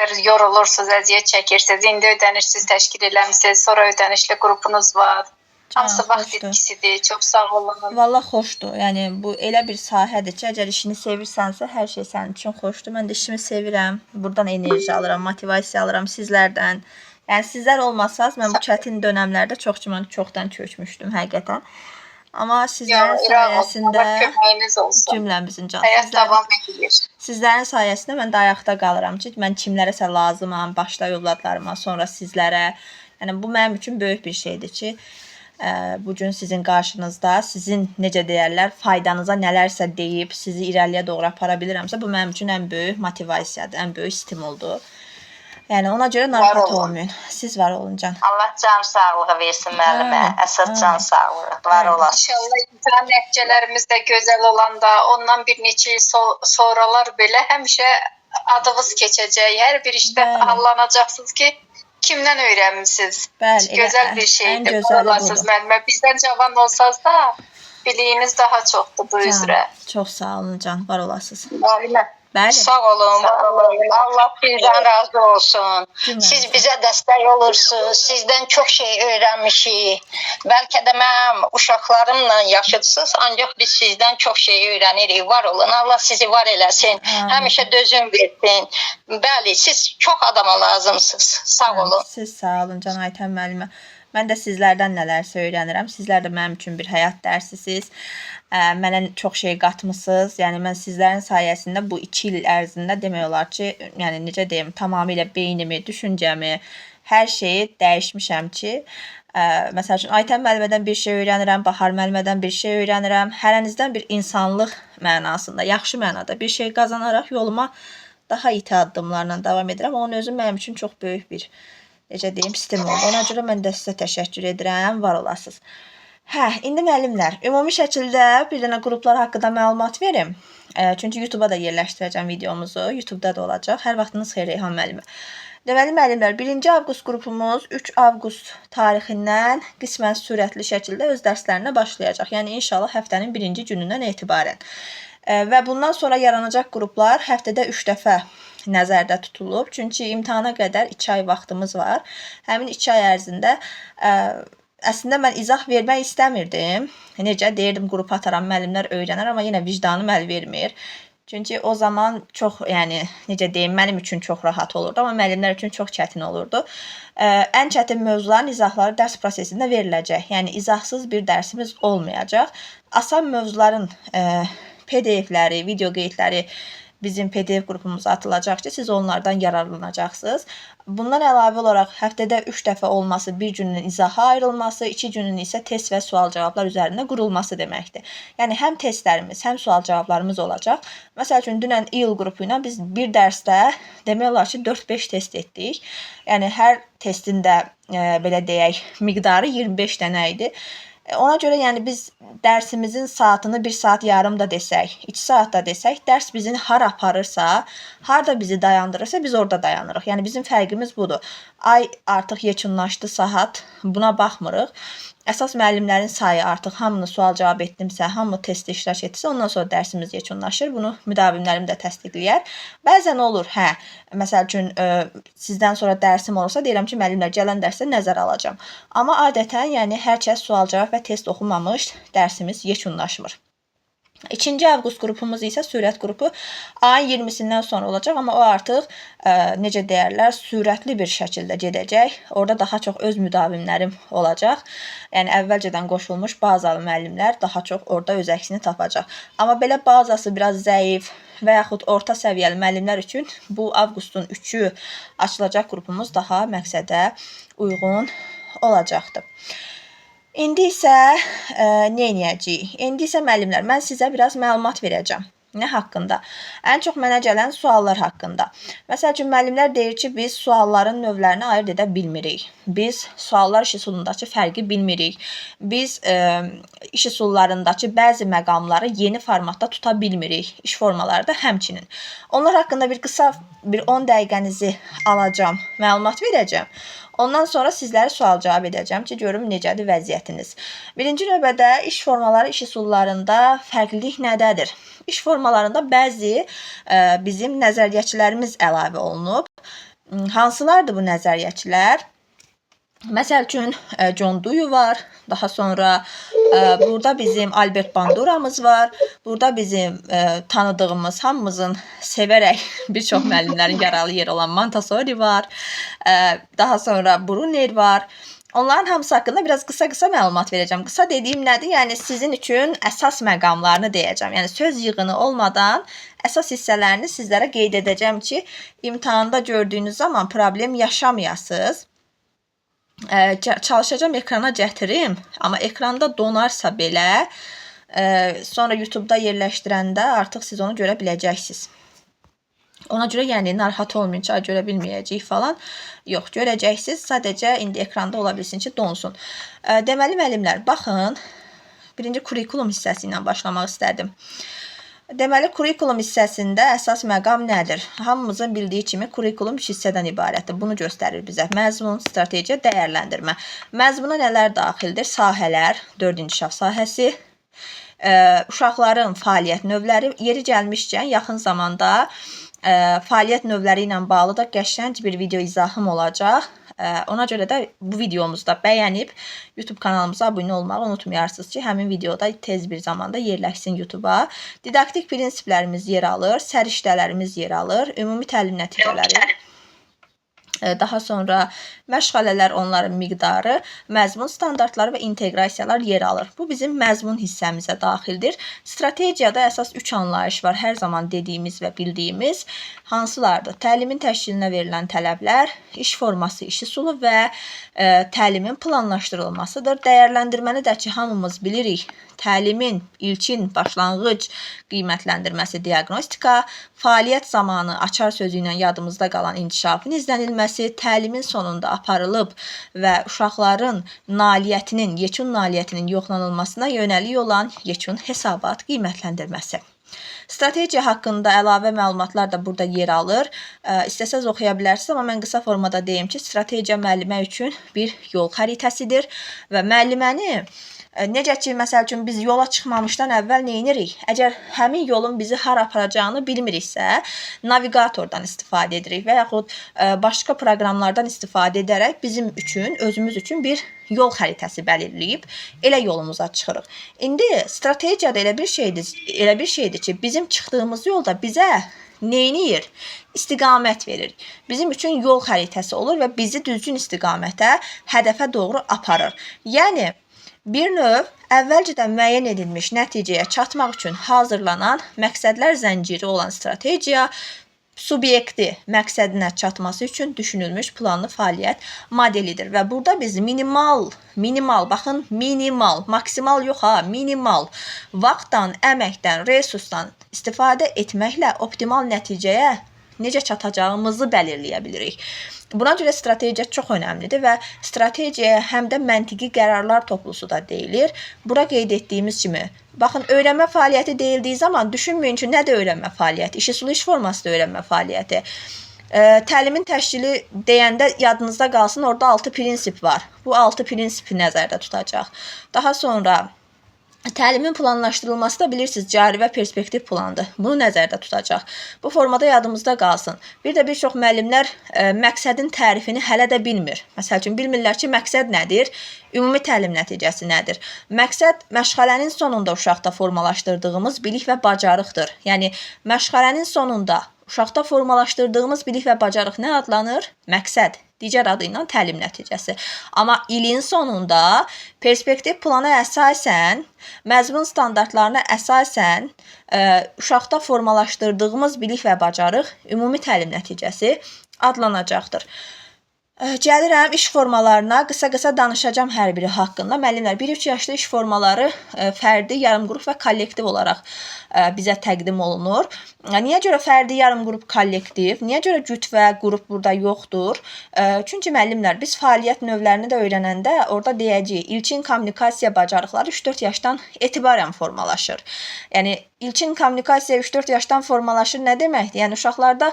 saatdir yorulursunuz, əziyyət çəkirsiniz. İndi ödənişsiz təşkil eləmisiniz, sonra ödənişli qrupunuz var. Hamısı vaxt itkisidir. Çox sağ olun. Valla xoşdur. Yəni bu elə bir sahədir ki, əgər işini sevirsənsə, hər şey sənin üçün xoşdur. Mən də işimi sevirəm. Buradan enerji alıram, motivasiya alıram sizlərdən. Yəni sizlər olmasanız mən bu çətin dönəmlərdə çoxdan köçmüşdüm həqiqətən. Amma sizlərin sayəsində cümləmizin canı. Həyat davam edir. Sizlərin sayəsində mən də ayaqda qalıram ki, mən kimlərəsə lazımam, başda övladlarıma, sonra sizlərə. Yəni bu mənim üçün böyük bir şeydir ki, bugün sizin qarşınızda, sizin necə deyərlər, faydanıza nələrsə deyib, sizi irəliyə doğru apara bilirəmsə, bu mənim üçün ən böyük motivasiyadır, ən böyük stimuldur. Yəni ona görə narahat olmayın. Siz var olun can. Allah can sağlığı versin müəllimə. Əsas can sağlığı. Var olasın. İnşallah imtahan nəticələrimiz də gözəl olanda, ondan bir neçə il sonralar belə həmişə adınız keçəcək. Hər bir işdə hallanacaqsınız ki, kimdən öyrənmisiniz? Gözəl bir şeydir. Olasınız müəllimə. Bizdən cavan olsanız da biliyiniz daha çoxdur bu üzrə. Çox sağ olun can. Var olasınız. Müəllimə. Bəli. Sağ olun. Allah sizdən razı olsun. Siz bizə dəstək olursunuz. Sizdən çox şey öyrənmişik. Bəlkə də mənim uşaqlarımla yaşıdsınız, ancaq biz sizdən çox şey öyrənirik. Var olun. Allah sizi var eləsin. Həmişə dözüm versin. Bəli, siz çox adama lazımsınız. Sağ olun. Siz sağ olun can Aytən müəllimə. Mən də sizlərdən nələrsə öyrənirəm. Sizlər də mənim üçün bir həyat dərsisiniz. Mənə çox şey qatmısınız. Yəni mən sizlərin sayəsində bu 2 il ərzində demək olar ki, yəni necə deyim, tamamilə beynimi, düşüncəmi, hər şeyi dəyişmişəm ki, məsəl üçün Aytən müəllimədən bir şey öyrənirəm, Bahar müəllimədən bir şey öyrənirəm. Hərənizdən bir insanlıq mənasında, yaxşı mənada bir şey qazanaraq yoluma daha iti addımlarla davam edirəm. Onun özü mənim üçün çox böyük bir, necə deyim, stimuldur. Ona görə mən də sizə təşəkkür edirəm, var olasınız. İndi müəllimlər, ümumi şəkildə bir dənə qruplar haqqında məlumat verim. Çünki YouTube-a da yerləşdirəcəm videomuzu. YouTube-da da olacaq. Hər vaxtınız xeyir Reyhan müəllimə. Deməli müəllimlər, 1-ci avqust qrupumuz 3 avqust tarixindən qismən sürətli şəkildə öz dərslərinə başlayacaq. Yəni inşallah həftənin 1-ci günündən etibarən. Və bundan sonra yaranacaq qruplar həftədə 3 dəfə nəzərdə tutulub. Çünki imtahana qədər 2 ay vaxtımız var. Həmin 2 ay ərzində əslində mən izah vermək istəmirdim. Necə deyirdim, qrup ataram, müəllimlər öyrənər, amma yenə vicdanım əl vermir. Çünki o zaman çox, yəni necə deyim, mənim üçün çox rahat olurdu, amma müəllimlər üçün çox çətin olurdu. Ən çətin mövzuların izahları dərs prosesində veriləcək. Yəni izahsız bir dərsimiz olmayacaq. Asan mövzuların PDF-ləri, video qeydləri bizim PDF qrupumuza atılacaq ki, siz onlardan yararlanacaqsınız. Bundan əlavə olaraq həftədə 3 dəfə olması, bir günün izaha ayrılması, 2 günün isə test və sual-cavablar üzərində qurulması deməkdir. Yəni həm testlərimiz, həm sual-cavablarımız olacaq. Məsəl üçün dünən iyul qrupu ilə biz bir dərsdə demək olar ki 4-5 test etdik. Yəni hər testin də belə deyək, miqdarı 25 dənə idi. Ona görə yəni biz dərsimizin saatını 1 saat yarım da desək, 2 saat da desək, dərs bizi hara aparırsa, harda bizi dayandırırsa biz orada dayanırıq. Yəni bizim fərqimiz budur. Ay artıq yekunlaşdı, saat, buna baxmırıq. Əsas müəllimlərin sayı artıq hamını sual-cavab etdimsə, hamı testdə iştirak etsə, ondan sonra dərsimiz yekunlaşır. Bunu müdavimlərim də təsdiqləyər. Bəzən olur, məsəl üçün sizdən sonra dərsim olursa, deyirəm ki, müəllimlər gələn dərsdə nəzər alacağam. Amma adətən, yəni hər kəs sual-cavab və test oxumamış dərsimiz yekunlaşmır. 2-ci avqust qrupumuz isə sürət qrupu ayın 20-sindən sonra olacaq, amma o artıq necə deyərlər, sürətli bir şəkildə gedəcək. Orada daha çox öz müdavimlərim olacaq. Yəni əvvəlcədən qoşulmuş bazalı müəllimlər daha çox orada öz əksini tapacaq. Amma belə bazası biraz zəif və yaxud orta səviyyəli müəllimlər üçün bu avqustun 3-ü açılacaq qrupumuz daha məqsədə uyğun olacaqdır. İndi isə nə edəcəyik? İndi isə müəllimlər, mən sizə biraz məlumat verəcəm. Nə haqqında? Ən çox mənə gələn suallar haqqında. Məsəl üçün, müəllimlər deyir ki, biz sualların növlərini ayırt edə bilmirik. Biz suallar iş üsulundakı fərqi bilmirik. Biz iş üsullarındakı bəzi məqamları yeni formatda tuta bilmirik. İş formaları da həmçinin. Onlar haqqında bir qısa 10 dəqiqənizi alacağım, məlumat verəcəm. Ondan sonra sizləri sual-cavab edəcəm ki, görüm necədir vəziyyətiniz. Birinci növbədə iş formaları, iş üsullarında fərqlilik nədədir? İş formalarında bəzi bizim nəzəriyyəçilərimiz əlavə olunub. Hansılardır bu nəzəriyyəçilər? Məsəl üçün John Dewey var. Daha sonra burada bizim Albert Banduramız var. Burada bizim tanıdığımız, hamımızın sevərək bir çox müəllimlərin yaralı yeri olan Montessori var. Daha sonra Brunner var. Onların hamısı haqqında biraz qısa məlumat verəcəm. Qısa dediyim nədir? Yəni sizin üçün əsas məqamlarını deyəcəm. Yəni söz yığını olmadan əsas hissələrini sizlərə qeyd edəcəm ki, imtahanda gördüyünüz zaman problem yaşamayasınız. Çalışacağım ekrana gətirim, amma ekranda donarsa belə, sonra YouTube-da yerləşdirəndə artıq siz onu görə biləcəksiniz. Ona görə yəni narahat olmayın ki, görə bilməyəcəyik falan. Yox, görəcəksiniz. Sadəcə indi ekranda ola bilsin ki, donsun. Deməli müəllimlər, baxın, birinci kurikulum hissəsi ilə başlamaq istədim. Deməli, kurikulum hissəsində əsas məqam nədir? Hamımızın bildiyi kimi kurikulum 3 hissədən ibarətdir. Bunu göstərir bizə. Məzmun, strategiya, dəyərləndirmə. Məzmuna nələr daxildir? Sahələr, 4 inkişaf sahəsi, uşaqların fəaliyyət növləri, yeri gəlmişkən yaxın zamanda fəaliyyət növləri ilə bağlı da qəşəng bir video izahım olacaq. Ona görə də bu videomuzda bəyənib YouTube kanalımıza abunə olmağı unutmayarsınız ki, həmin videoda tez bir zamanda yerləşsin YouTube-a. Didaktik prinsiplərimiz yer alır, səriştələrimiz yer alır, ümumi təlim nəticələri. Daha sonra məşğələlər, onların miqdarı, məzmun standartları və inteqrasiyalar yer alır. Bu bizim məzmun hissəmizə daxildir. Strategiyada əsas 3 anlayış var, hər zaman dediyimiz və bildiyimiz. Hansılardır? Təlimin təşkilinə verilən tələblər, iş forması, iş üsulu və təlimin planlaşdırılmasıdır. Dəyərləndirməni də ki, hamımız bilirik. Təlimin ilkin başlanğıc qiymətləndirməsi, diaqnostika, fəaliyyət zamanı açar sözü ilə yadımızda qalan inkişafın izlənilməsi, təlimin sonunda aparılıb və uşaqların nailiyyətinin, yekun nailiyyətinin yoxlanılmasına yönəlik olan yekun hesabat qiymətləndirməsi. Strategiya haqqında əlavə məlumatlar da burada yer alır. İstəsəz oxuya bilərsiniz, amma mən qısa formada deyim ki, strategiya müəllimə üçün bir yol xəritəsidir və müəlliməni necə ki, məsəl üçün biz yola çıxmamışdan əvvəl nə edirik? Əgər həmin yolun bizi hara aparacağını bilmiriksə, navigatordan istifadə edirik və yaxud başqa proqramlardan istifadə edərək bizim üçün, özümüz üçün bir yol xəritəsi bəlirləyib elə yolumuza çıxırıq. İndi strategiyada elə bir şeydir ki, bizim çıxdığımız yolda bizə neyniyir? İstiqamət verir. Bizim üçün yol xəritəsi olur və bizi düzgün istiqamətə, hədəfə doğru aparır. Yəni, bir növ əvvəlcədən müəyyən edilmiş nəticəyə çatmaq üçün hazırlanan məqsədlər zənciri olan strategiya subyekti məqsədinə çatması üçün düşünülmüş planlı fəaliyyət modelidir. Və burada biz minimal, baxın, minimal, maksimal yox ha, minimal vaxtdan, əməkdən, resursdan istifadə etməklə optimal nəticəyə necə çatacağımızı bəlirləyə bilirik. Buna görə strategiya çox önəmlidir və strategiyaya həm də məntiqi qərarlar toplusu da deyilir. Bura qeyd etdiyimiz kimi, baxın, öyrənmə fəaliyyəti deyildiyi zaman düşünməyin ki, nədir öyrənmə fəaliyyəti? İş üsulu, iş forması da öyrənmə fəaliyyəti. Təlimin təşkili deyəndə yadınızda qalsın, orada 6 prinsip var. Bu 6 prinsipi nəzərdə tutacaq. Daha sonra təlimin planlaşdırılması da bilirsiniz, cari və perspektiv plandır. Bunu nəzərdə tutacaq. Bu formada yadımızda qalsın. Bir də bir çox müəllimlər məqsədin tərifini hələ də bilmir. Məsəl üçün, bilmirlər ki, məqsəd nədir? Ümumi təlim nəticəsi nədir? Məqsəd məşğələnin sonunda uşaqda formalaşdırdığımız bilik və bacarıqdır. Yəni, məşğələnin sonunda uşaqda formalaşdırdığımız bilik və bacarıq nə adlanır? Məqsəd. Digər adı ilə təlim nəticəsi. Amma ilin sonunda perspektiv plana əsasən, məzmun standartlarına əsasən uşaqda formalaşdırdığımız bilik və bacarıq ümumi təlim nəticəsi adlanacaqdır. Gəlirəm iş formalarına, qısa-qısa danışacağım hər biri haqqında. Müəllimlər, 1-3 yaşlı iş formaları fərdi, yarımqrup və kollektiv olaraq bizə təqdim olunur. Niyə görə fərdi, yarımqrup, kollektiv? Niyə görə cüt və qrup burada yoxdur? Çünki müəllimlər, biz fəaliyyət növlərini də öyrənəndə orada deyəcəyik, ilkin kommunikasiya bacarıqları 3-4 yaşdan etibarən formalaşır. Yəni, İlkin kommunikasiya 3-4 yaşdan formalaşır nə deməkdir? Yəni uşaqlarda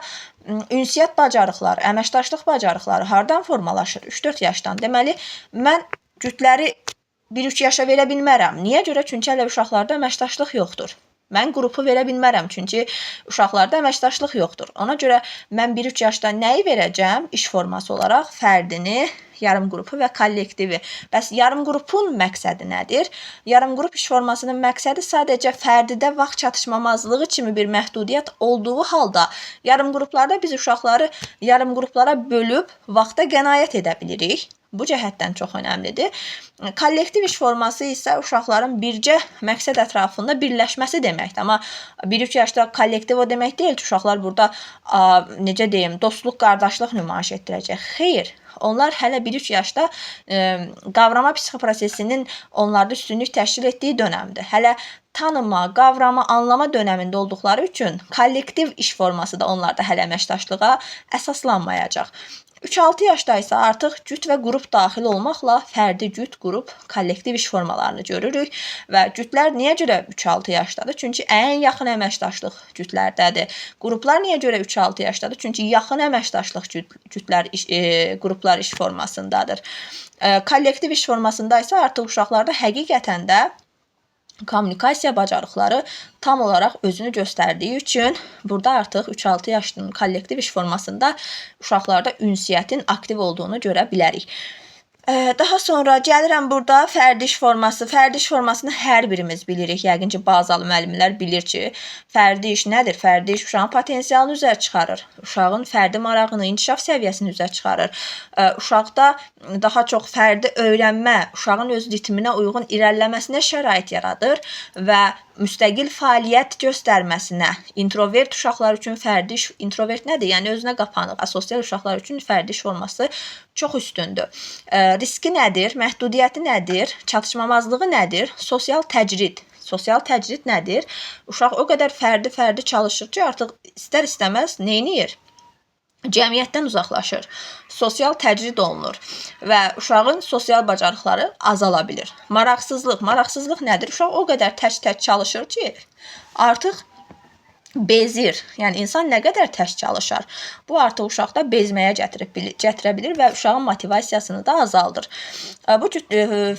ünsiyyət bacarıqları, əməkdaşlıq bacarıqları hardan formalaşır? 3-4 yaşdan. Deməli, mən cütləri 1-3 yaşa verə bilmərəm. Niyə görə? Çünki hələ uşaqlarda əməkdaşlıq yoxdur. Mən qrupu verə bilmərəm, çünki uşaqlarda əməkdaşlıq yoxdur. Ona görə mən 1-3 yaşda nəyi verəcəm? İş forması olaraq fərdini, yarım qrupu və kollektivi. Bəs yarım qrupun məqsədi nədir? Yarım qrup iş formasının məqsədi sadəcə fərdidə vaxt çatışmamazlığı kimi bir məhdudiyyət olduğu halda yarım qruplarda biz uşaqları yarım qruplara bölüb vaxta qənaət edə bilirik. Bu cəhətdən çox önəmlidir. Kollektiv iş forması isə uşaqların bircə məqsəd ətrafında birləşməsi deməkdir. Amma 1-3 yaşda kollektiv o demək deyil ki, uşaqlar burada necə deyim, dostluq, qardaşlıq nümayiş etdirəcək. Xeyr, onlar hələ 1-3 yaşda qavrama psixoprosesinin onlarda üstünlük təşkil etdiyi dönəmdir. Hələ tanıma, qavrama, anlama dönəmində olduqları üçün kollektiv iş forması da onlarda hələ əməkdaşlığa əsaslanmayacaq. 3-6 yaşda isə artıq cüt və qrup daxil olmaqla fərdi cüt, qrup, kollektiv iş formalarını görürük və cütlər niyə görə 3-6 yaşdadır? Çünki ən yaxın əməkdaşlıq cütlərdədir. Qruplar niyə görə 3-6 yaşdadır? Çünki yaxın əməkdaşlıq cütlər, qruplar iş formasındadır. Kollektiv iş formasında isə artıq uşaqlarda həqiqətən də kommunikasiya bacarıqları tam olaraq özünü göstərdiyi üçün burada artıq 3-6 yaşının kollektiv iş formasında uşaqlarda ünsiyyətin aktiv olduğunu görə bilərik. Daha sonra gəlirəm burada fərdi iş forması. Fərdi iş formasını hər birimiz bilirik. Yəqin ki, bazalı müəllimlər bilir ki, fərdi iş nədir? Fərdi iş uşağın potensialını üzə çıxarır. Uşağın fərdi marağını, inkişaf səviyyəsini üzə çıxarır. Uşaqda daha çox fərdi öyrənmə, uşağın öz ritminə uyğun irəliləməsinə şərait yaradır və müstəqil fəaliyyət göstərməsinə, introvert uşaqlar üçün fərdi iş, introvert nədir? Yəni özünə qapanıq, asosial uşaqlar üçün fərdi iş forması çox üstündür. Riski nədir? Məhdudiyyəti nədir? Çatışmamazlığı nədir? Sosial təcrid. Sosial təcrid nədir? Uşaq o qədər fərdi çalışır ki, artıq istər-istəməz neyniyir? Cəmiyyətdən uzaqlaşır, sosial təcrid olunur və uşağın sosial bacarıqları azala bilir. Maraqsızlıq nədir? Uşaq o qədər tək çalışır ki, artıq bezir. Yəni insan nə qədər tək çalışar, bu artıq uşaqda bezməyə gətirə bilir və uşağın motivasiyasını da azaldır. Bu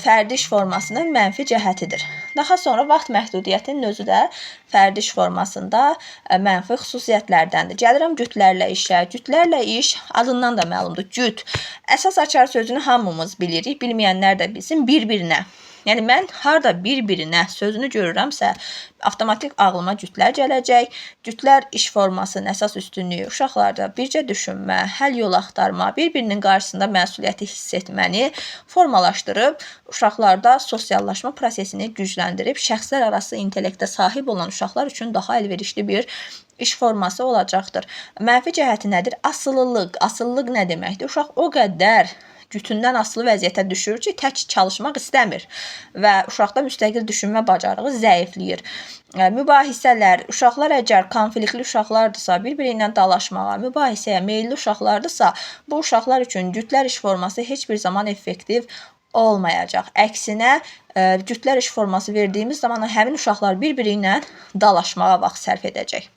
fərdi iş formasının mənfi cəhətidir. Daha sonra vaxt məhdudiyyətinin özü də fərdi iş formasında mənfi xüsusiyyətlərdəndir. Gəlirəm cütlərlə işə. Cütlərlə iş adından da məlumdur. Cüt. Əsas açar sözünü hamımız bilirik. Bilməyənlər də bilsin, bir-birinə. Yəni mən harda bir-birinə sözünü görürəmsə, avtomatik ağlıma cütlər gələcək. Cütlər iş formasının əsas üstünlüyü uşaqlarda bircə düşünmə, həll yol axtarma, bir-birinin qarşısında məsuliyyəti hiss etməni formalaşdırıb, uşaqlarda sosiallaşma prosesini gücləndirib, şəxslər arası intellektə sahib olan uşaqlar üçün daha əlverişli bir iş forması olacaqdır. Mənfi cəhəti nədir? Asılılıq. Asılılıq nə deməkdir? Uşaq o qədər cütündən asılı vəziyyətə düşür ki, tək çalışmaq istəmir və uşaqda müstəqil düşünmə bacarığı zəifləyir. Mübahisələr, uşaqlar əgər konfliktli uşaqlardırsa, bir-biri ilə dalaşmağa, mübahisəyə meyilli uşaqlardırsa, bu uşaqlar üçün cütlər iş forması heç bir zaman effektiv olmayacaq. Əksinə, cütlər iş forması verdiyimiz zaman həmin uşaqlar bir-biri ilə dalaşmağa vaxt sərf edəcək.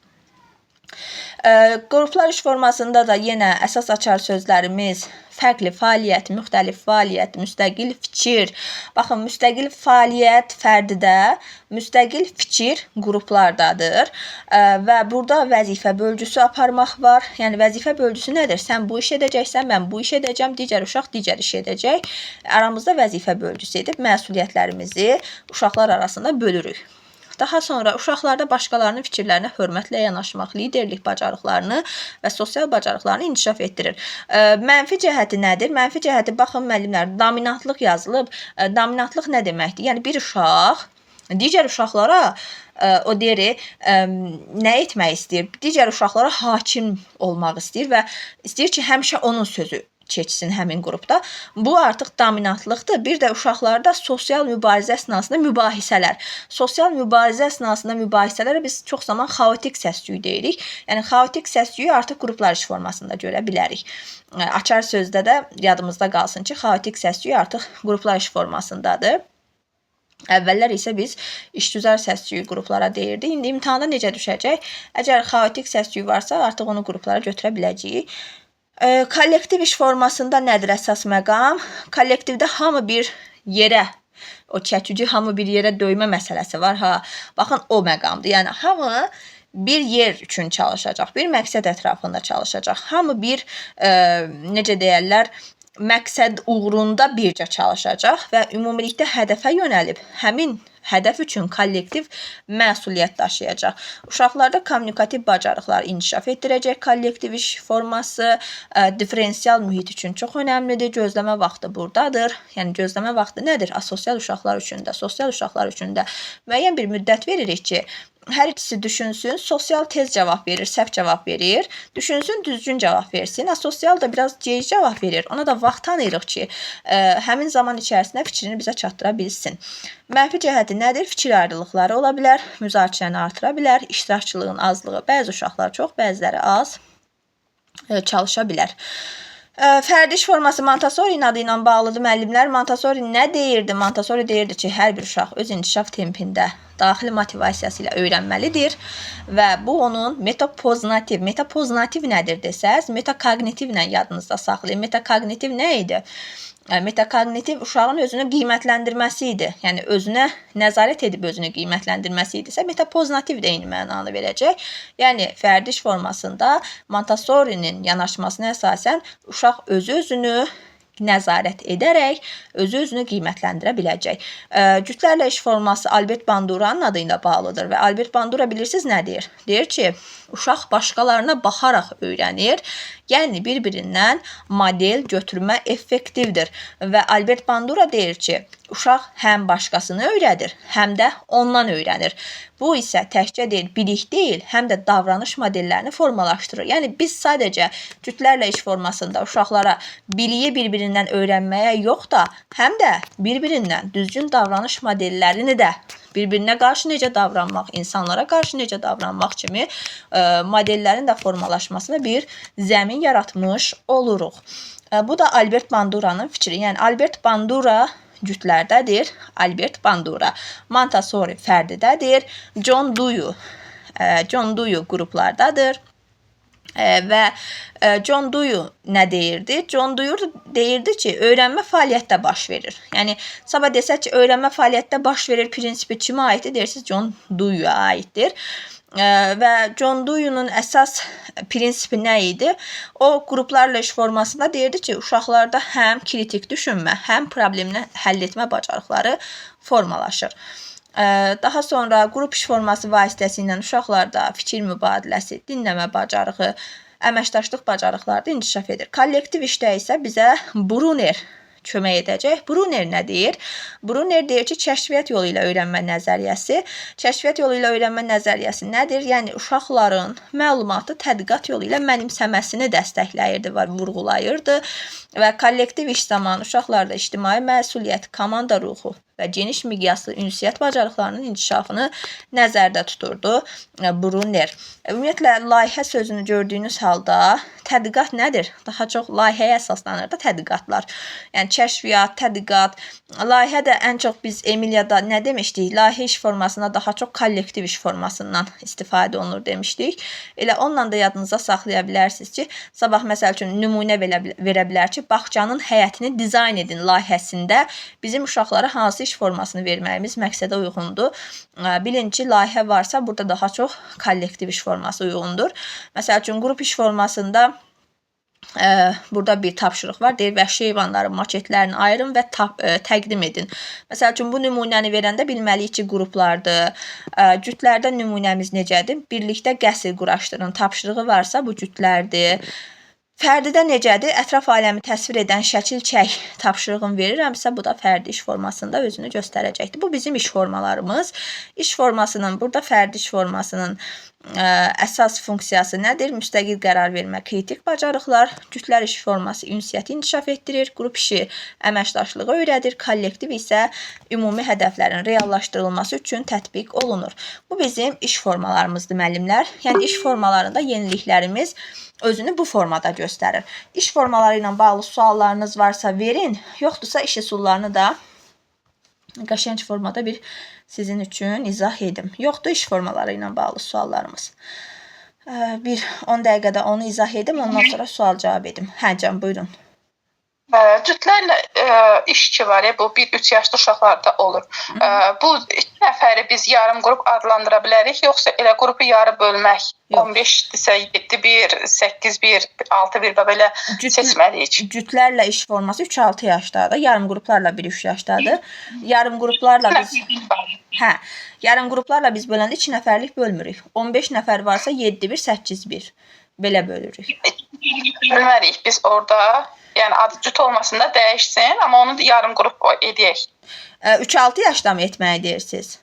Qruplar iş formasında da yenə əsas açar sözlərimiz fərqli fəaliyyət, müxtəlif fəaliyyət, müstəqil fikir. Baxın, müstəqil fəaliyyət fərdidə, müstəqil fikir qruplardadır və burada vəzifə bölgüsü aparmaq var. Yəni, vəzifə bölgüsü nədir? Sən bu iş edəcəksən, mən bu iş edəcəm, digər uşaq digər iş edəcək. Aramızda vəzifə bölgüsü edib məsuliyyətlərimizi uşaqlar arasında bölürük. Daha sonra uşaqlarda başqalarının fikirlərinə hörmətlə yanaşmaq, liderlik bacarıqlarını və sosial bacarıqlarını inkişaf etdirir. Mənfi cəhəti nədir? Mənfi cəhəti, baxın müəllimlər, dominantlıq yazılıb. Dominantlıq nə deməkdir? Yəni bir uşaq digər uşaqlara o deyir, nə etmək istəyir? Digər uşaqlara hakim olmaq istəyir və istəyir ki, həmişə onun sözü keçsin həmin qrupda. Bu artıq dominantlıqdır. Bir də uşaqlarda sosial mübarizə əsnasında mübahisələr. Sosial mübarizə əsnasında mübahisələrə biz çox zaman xaotik səs-küy deyirik. Yəni xaotik səs-küyü artıq qruplar iş formasında görə bilərik. Açar sözdə də yadımızda qalsın ki, xaotik səs-küy artıq qruplar iş formasındadır. Əvvəllər isə biz işgüzar səs-küy qruplara deyirdik. İndi imtahanda necə düşəcək? Əgər xaotik səs-küy varsa, artıq onu qruplara götürə biləcəyik. Kollektiv iş formasında nədir əsas məqam? Kollektivdə hamı bir yerə, o çəkici hamı bir yerə döymə məsələsi var. Baxın, o məqamdır. Yəni hamı bir yer üçün çalışacaq, bir məqsəd ətrafında çalışacaq. Hamı bir necə deyərlər, məqsəd uğrunda bircə çalışacaq və ümumilikdə hədəfə yönəlib həmin hədəf üçün kollektiv məsuliyyət daşıyacaq. Uşaqlarda kommunikativ bacarıqlar inkişaf etdirəcək kollektiv iş forması, differensial mühit üçün çox önəmlidir. Gözləmə vaxtı buradadır. Yəni gözləmə vaxtı nədir? Asosial uşaqlar üçün də, sosial uşaqlar üçün də müəyyən bir müddət veririk ki, hər ikisi düşünsün, sosial tez cavab verir, səhv cavab verir. Düşünsün, düzgün cavab versin. Asosial da biraz gec cavab verir. Ona da vaxt tanıyırıq ki, həmin zaman içərisində fikrini bizə çatdıra bilsin. Mənfi cəhəti nədir? Fikir ayrılıqları ola bilər, müzakirəni artıra bilər, iştirakçılığın azlığı. Bəzi uşaqlar çox, bəziləri az çalışa bilər. Fərdi iş forması Montessori adı ilə bağlıdır müəllimlər. Montessori nə deyirdi? Montessori deyirdi ki, hər bir uşaq öz inkişaf tempində daxili motivasiyası ilə öyrənməlidir və bu onun metapoznativ. Metapoznativ nədir desəz, metakognitivlə yadınızda saxlayın. Metakognitiv nə idi? Metakognitiv uşağın özünü qiymətləndirməsi idi. Yəni özünə nəzarət edib özünü qiymətləndirməsi idisə, metapoznativ də eyni mənanı verəcək. Yəni fərdi iş formasında Montessorinin yanaşmasına əsasən uşaq özünü nəzarət edərək özünü qiymətləndirə biləcək. Cütlərlə iş forması Albert Bandura'nın adı ilə bağlıdır və Albert Bandura bilirsiniz nə deyir? Deyir ki, uşaq başqalarına baxaraq öyrənir. Yəni bir-birindən model götürmə effektivdir və Albert Bandura deyir ki, uşaq həm başqasını öyrədir, həm də ondan öyrənir. Bu isə təkcə bilik deyil, həm də davranış modellərini formalaşdırır. Yəni biz sadəcə cütlərlə iş formasında uşaqlara biliyi bir-birindən öyrənməyə yox da, həm də bir-birindən düzgün davranış modellərini də bir-birinə qarşı necə davranmaq, insanlara qarşı necə davranmaq kimi modellərin də formalaşmasına bir zəmin yaratmış oluruq. Bu da Albert Bandura'nın fikri. Yəni Albert Bandura cütlərdədir. Albert Bandura. Montessori fərdidədir. John Dewey qruplardadır. Və John Dewey nə deyirdi? John Dewey deyirdi ki, öyrənmə fəaliyyətdə baş verir. Yəni, sabah desək ki, öyrənmə fəaliyyətdə baş verir prinsipi kimə aiddir? Deyirsiniz, John Dewey'ə aiddir. Və John Dewey'nin əsas prinsipi nə idi? O, qruplarla iş formasında deyirdi ki, uşaqlarda həm kritik düşünmə, həm problemini həll etmə bacarıqları formalaşır. Daha sonra qrup iş forması vasitəsilə uşaqlarda fikir mübadiləsi, dinləmə bacarığı, əməkdaşlıq bacarıqları da inkişaf edir. Kollektiv işdə isə bizə Brunner kömək edəcək. Brunner nə deyir? Brunner deyir ki, kəşfiyyat yolu ilə öyrənmə nəzəriyyəsi. Kəşfiyyat yolu ilə öyrənmə nəzəriyyəsi nədir? Yəni, uşaqların məlumatı tədqiqat yolu ilə mənimsəməsini dəstəkləyirdi və vurğulayırdı və kollektiv iş zamanı uşaqlarda ictimai məsuliyyət, komanda ruhu və geniş miqyaslı ünsiyyət bacarıqlarının inkişafını nəzərdə tuturdu Brunner. Ümumiyyətlə, layihə sözünü gördüyünüz halda tədqiqat nədir? Daha çox layihəyə əsaslanır da tədqiqatlar. Yəni, kəşfiyyat, tədqiqat, layihə də ən çox biz Emiliyada nə demişdik? Layihə iş formasına daha çox kollektiv iş formasından istifadə olunur demişdik. Elə onunla da yadınıza saxlaya bilərsiniz ki, sabah məsəl üçün nümunə verə bilər ki, bağçanın həyətini dizayn edin layihəsində bizim uşaqlara hansı iş formasını verməyimiz məqsədə uyğundur. Bilin ki, layihə varsa, burada daha çox kollektiv iş forması uyğundur. Məsəl üçün, qrup iş formasında burada bir tapşırıq var. Deyir, vəhşi heyvanların maketlərini ayırın və təqdim edin. Məsəl üçün, bu nümunəni verəndə bilməliyik ki, qruplardır. Cütlərdə nümunəmiz necədir? Birlikdə qəsr quraşdırın. Tapşırığı varsa, bu cütlərdir. Fərdidə necədir? Ətraf aləmi təsvir edən şəkil çək tapşırığını verirəmsə, bu da fərdi iş formasında özünü göstərəcəkdir. Bu bizim iş formalarımız. İş formasının, burada fərdi iş formasının əsas funksiyası nədir? Müstəqil qərar vermə, kritik bacarıqlar, cütlər iş forması ünsiyyəti inkişaf etdirir, qrup işi əməkdaşlığı öyrədir, kollektiv isə ümumi hədəflərin reallaşdırılması üçün tətbiq olunur. Bu bizim iş formalarımızdır, müəllimlər. Yəni, iş formalarında yeniliklərimiz özünü bu formada göstərir. İş formaları ilə bağlı suallarınız varsa verin, yoxdursa iş üsullarını da qəşəng formada bir sizin üçün izah edim. Yoxdur iş formaları ilə bağlı suallarımız. Bir 10 dəqiqədə onu izah edim, ondan sonra sual-cavab edim. Hə, can, buyurun. Cütlərlə iş ki var ya, bu 1-3 yaşlı uşaqlarda olur. Bu 2 nəfəri biz yarım qrup adlandıra bilərik, yoxsa elə qrupu yarı bölmək, 15-dirsə 7-1, 8-1, 6-1 və belə seçməliyik. Cütlərlə iş forması 3-6 yaşdadır, yarım qruplarla 1-3 yaşdadır. Yarım qruplarla biz yarım qruplarla biz böləndə 2 nəfərlik bölmürük. 15 nəfər varsa 7-1, 8-1 belə bölürük. Bölməliyik biz orada. Yəni adı cüt olmasın da dəyişsin, amma onu yarım qrup edək. 3-6 yaşda mı etməyi deyirsiniz?